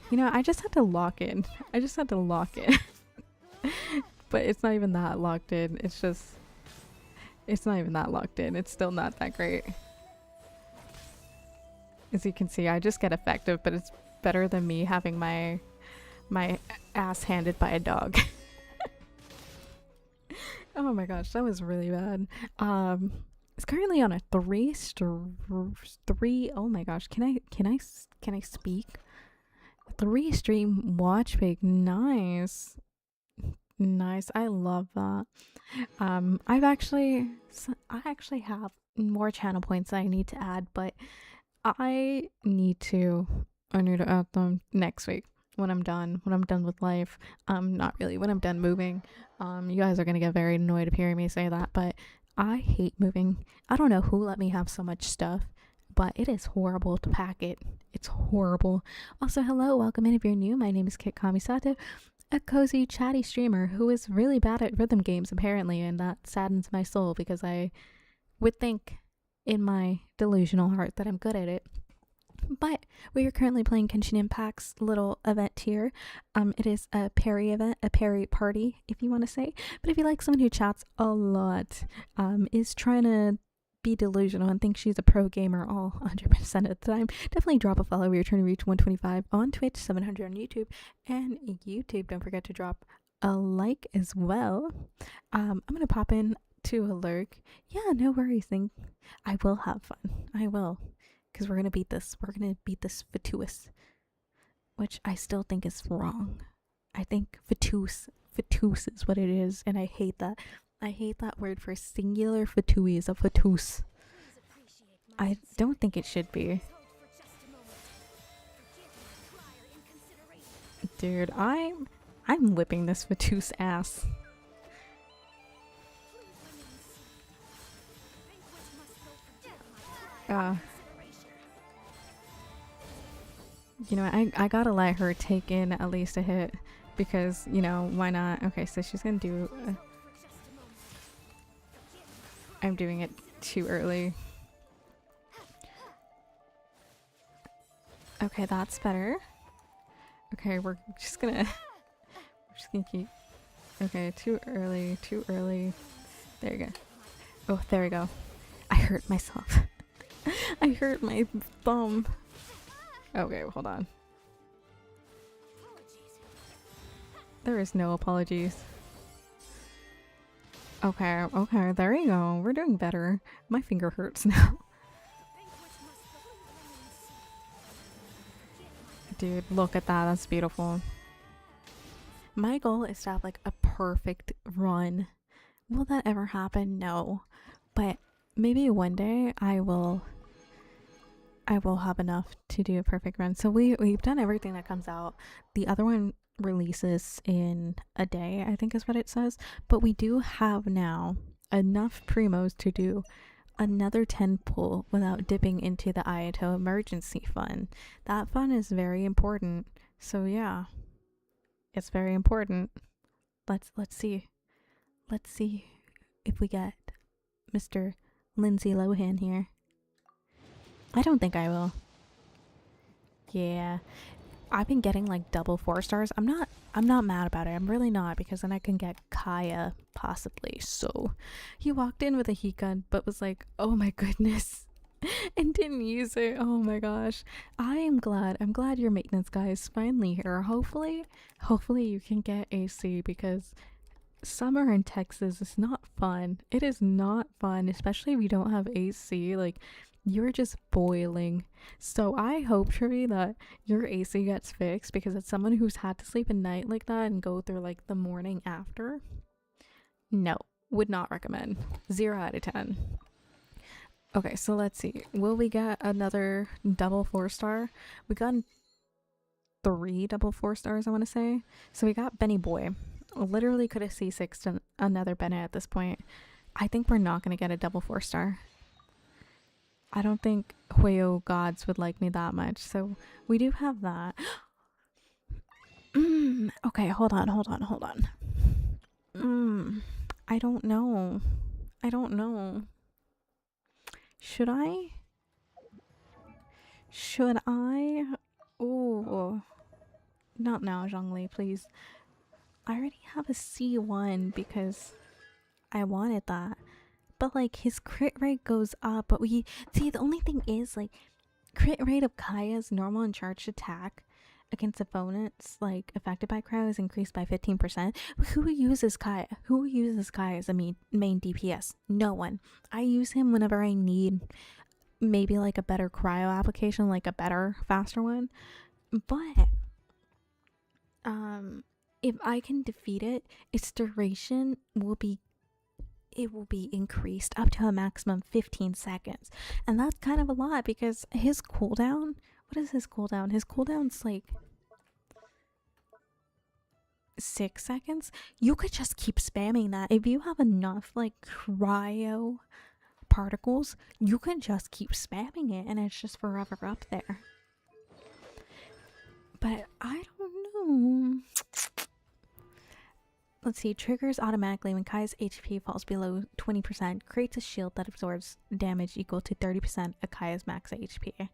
You know, I just had to lock in. I just had to lock in. But it's not even that locked in. It's just, it's not even that locked in. It's still not that great. As you can see, I just get effective, but it's better than me having my ass handed by a dog. Oh my gosh, that was really bad. It's currently on a three. Oh my gosh, can I speak? 3 stream watch peak. Nice. Nice. I love that. I actually have more channel points that I need to add, but I need to add them next week when I'm done with life. Not really, when I'm done moving. You guys are gonna get very annoyed of hearing me say that, but I hate moving. I don't know who let me have so much stuff, but it is horrible to pack it. It's horrible. Also, hello, welcome in if you're new. My name is Kit Kamisato, a cozy, chatty streamer who is really bad at rhythm games, apparently, and that saddens my soul because I would think in my delusional heart that I'm good at it. But we are currently playing Genshin Impact's little event here. It is a parry event, a parry party, if you want to say. But if you like someone who chats a lot, is trying to be delusional and think she's a pro gamer all 100% of the time, definitely drop a follow. We are trying to reach 125 on Twitch, 700 on YouTube, and YouTube. Don't forget to drop a like as well. I'm gonna pop in to a lurk. Yeah, no worries. I will have fun. I will. Because we're gonna beat this. We're gonna beat this Fatuous, which I still think is wrong. I think Fatuous is what it is, and I hate that. I hate that word for singular Fatui is a Fatuous. I don't think it should be. Dude, I'm whipping this Fatuous ass. You know, I gotta let her take in at least a hit because, you know, why not? Okay, so she's gonna do I'm doing it too early. Okay, that's better. Okay, we're just gonna keep. Okay, too early. There you go. Oh, there we go. I hurt myself. I hurt my thumb. Okay, hold on. There is no apologies. Okay, there you go. We're doing better. My finger hurts now. Dude, look at that. That's beautiful. My goal is to have like a perfect run. Will that ever happen? No. But maybe one day I will have enough to do a perfect run. So we've done everything that comes out. The other one releases in a day, I think is what it says. But we do have now enough primos to do another 10 pull without dipping into the Ayato emergency fund. That fund is very important. So yeah, it's very important. Let's see. Let's see if we get Mr. Lindsay Lohan here. I don't think I will. Yeah. I've been getting like double 4 stars. I'm not mad about it. I'm really not, because then I can get Kaya possibly. So he walked in with a heat gun but was like, oh my goodness, and didn't use it. Oh my gosh. I'm glad your maintenance guy is finally here. Hopefully you can get AC, because summer in Texas is not fun. It is not fun, especially if you don't have AC. Like, you're just boiling. So I hope, Trevi, that your AC gets fixed, because as someone who's had to sleep a night like that and go through like the morning after, no, would not recommend. 0 out of 10. Okay, so let's see. Will we get another double 4-star? We got 3 double 4 stars, I want to say. So we got Benny Boy. Literally could have C6'd another Bennett at this point. I think we're not going to get a double 4-star. I don't think Hueyo gods would like me that much. So we do have that. Okay, hold on. I don't know. I don't know. Should I? Should I? Oh, not now, Zhongli, please. I already have a C1 because I wanted that. But like his crit rate goes up, but we see the only thing is like crit rate of Kaya's normal and charged attack against opponents like affected by cryo is increased by 15%. Who uses Kaya? Who uses Kaya as a main DPS? No one. I use him whenever I need maybe like a better cryo application, like a better, faster one. But if I can defeat it, its duration will be increased up to a maximum 15 seconds. And that's kind of a lot because his cooldown, what is his cooldown? His cooldown's like 6 seconds. You could just keep spamming that. If you have enough like cryo particles, you can just keep spamming it and it's just forever up there. But I don't know. Let's see, triggers automatically when Kai's HP falls below 20%, creates a shield that absorbs damage equal to 30% of Kaya's max HP.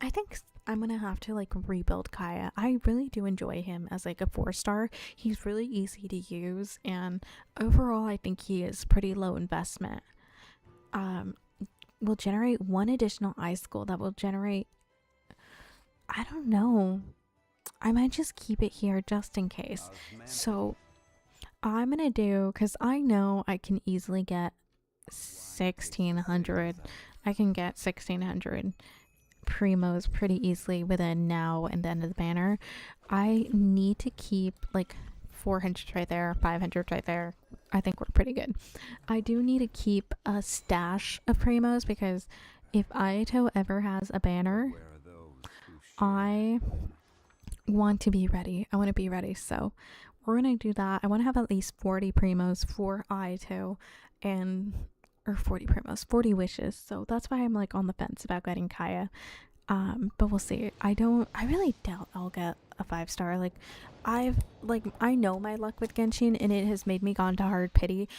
I think I'm gonna have to like rebuild Kaya. I really do enjoy him as like a 4-star. He's really easy to use, and overall I think he is pretty low investment. Will generate 1 additional ice school that will generate, I don't know. I might just keep it here just in case. So I'm gonna do, because I know I can easily get 1600. I can get 1600 primos pretty easily within now and the end of the banner. I need to keep like 400 right there, 500 right there. I think we're pretty good. I do need to keep a stash of primos because if Aito ever has a banner, I want to be ready. I want to be ready. So we're gonna do that. I want to have at least 40 primos for Aito, or 40 primos, 40 wishes. So that's why I'm like on the fence about getting Kaya. But we'll see. I really doubt I'll get a 5-star. Like I know my luck with Genshin and it has made me gone to hard pity.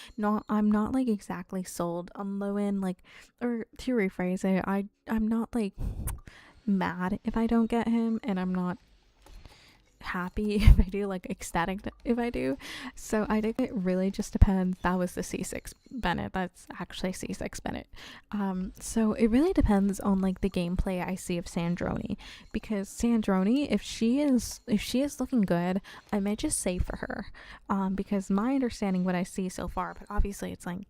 I'm not like exactly sold on low end, like, or to rephrase it, I'm not like mad if I don't get him, and I'm not happy if I do, like ecstatic if I do. So I think it really just depends. That was the C6 Bennett. That's actually C6 Bennett. So it really depends on like the gameplay I see of Sandroni, because Sandroni, if she is looking good, I might just save for her. Because my understanding what I see so far, but obviously it's like,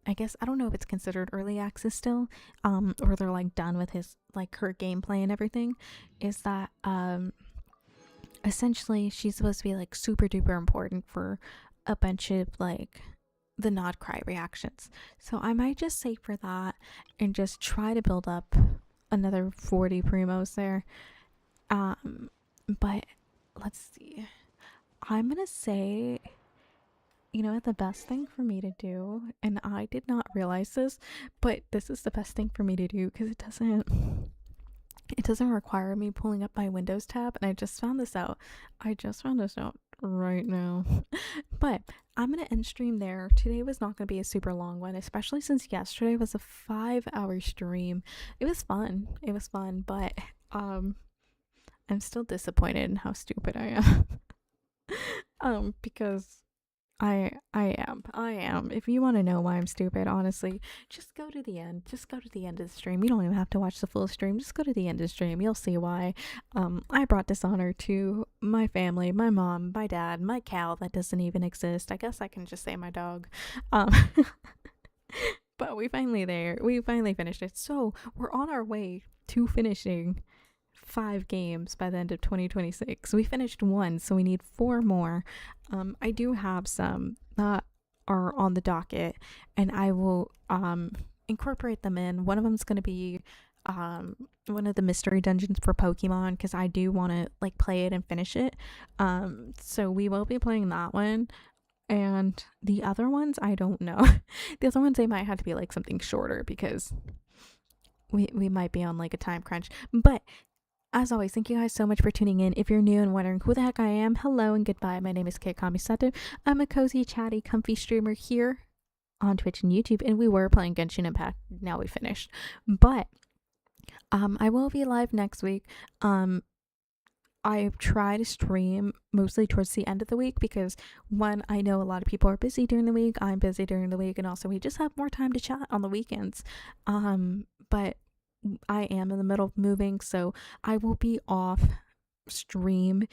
I guess I don't know if it's considered early access still, or they're like done with his like her gameplay and everything, is that essentially she's supposed to be like super duper important for a bunch of like the nod cry reactions. So I might just save for that and just try to build up another 40 primos there. But let's see, I'm gonna say, you know what, the best thing for me to do, and I did not realize this, but this is the best thing for me to do because it doesn't require me pulling up my Windows tab, and I just found this out right now. But I'm gonna end stream there. Today was not gonna be a super long one, especially since yesterday was a 5-hour stream. It was fun, but I'm still disappointed in how stupid I am. Because I am. If you want to know why I'm stupid, honestly, just go to the end. Just go to the end of the stream. You don't even have to watch the full stream. Just go to the end of the stream. You'll see why. I brought dishonor to my family, my mom, my dad, my cow that doesn't even exist. I guess I can just say my dog. But we finally finished it. So we're on our way to finishing 5 games by the end of 2026. We finished 1, so we need 4 more. I do have some that are on the docket, and I will incorporate them in. One of them is going to be one of the mystery dungeons for Pokemon, because I do want to like play it and finish it. So we will be playing that one. And the other ones, I don't know. The other ones, they might have to be like something shorter, because we might be on like a time crunch. But as always, thank you guys so much for tuning in. If you're new and wondering who the heck I am, hello and goodbye. My name is Kei Kamisato. I'm a cozy, chatty, comfy streamer here on Twitch and YouTube, and we were playing Genshin Impact. Now we finished. But I will be live next week. I try to stream mostly towards the end of the week because one, I know a lot of people are busy during the week. I'm busy during the week, and also we just have more time to chat on the weekends. But I am in the middle of moving, so I will be off stream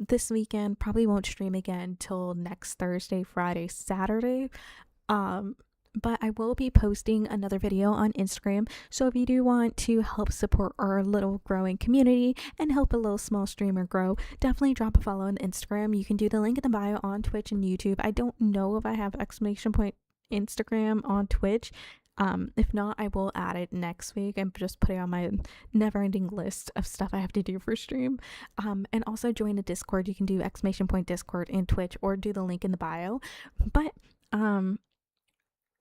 this weekend. Probably won't stream again till next Thursday, Friday, Saturday. But I will be posting another video on Instagram. So if you do want to help support our little growing community and help a little small streamer grow, definitely drop a follow on Instagram. You can do the link in the bio on Twitch and YouTube. I don't know if I have exclamation point Instagram on Twitch. If not, I will add it next week. I'm just putting on my never-ending list of stuff I have to do for stream. And also join the Discord. You can do exclamation point Discord in Twitch or do the link in the bio. But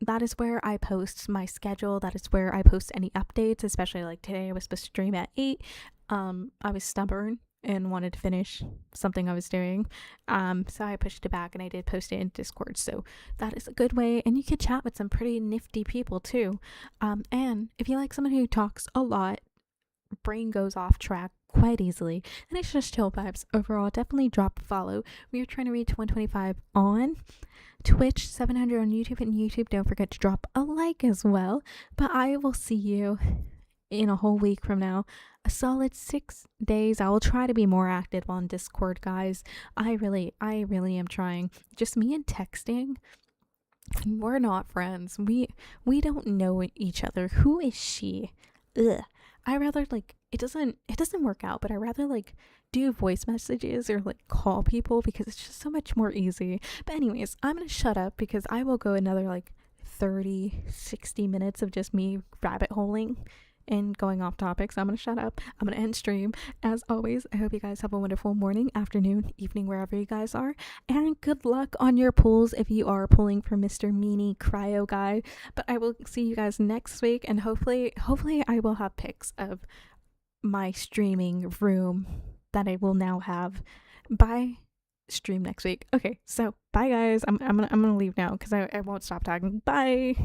that is where I post my schedule. That is where I post any updates, especially like today I was supposed to stream at 8. I was stubborn and wanted to finish something I was doing. So I pushed it back and I did post it in Discord. So that is a good way. And you can chat with some pretty nifty people too. And if you like someone who talks a lot, brain goes off track quite easily, and it's just chill vibes overall, definitely drop a follow. We are trying to reach 125 on Twitch, 700 on YouTube, and YouTube, don't forget to drop a like as well. But I will see you in a whole week from now, a solid 6 days. I will try to be more active on Discord, guys. I really am trying. Just me and texting, we're not friends. We don't know each other. Who is she? Ugh. I rather like it doesn't work out, but I rather like do voice messages or like call people because it's just so much more easy. But anyways, I'm gonna shut up because I will go another like 30-60 minutes of just me rabbit holing and going off topics. I'm gonna shut up. I'm gonna end stream. As always, I hope you guys have a wonderful morning, afternoon, evening, wherever you guys are, and good luck on your pulls if you are pulling for Mr. Meanie Cryo guy. But I will see you guys next week, and hopefully I will have pics of my streaming room that I will now have by stream next week. Okay, so bye guys. I'm gonna leave now because I won't stop talking. Bye.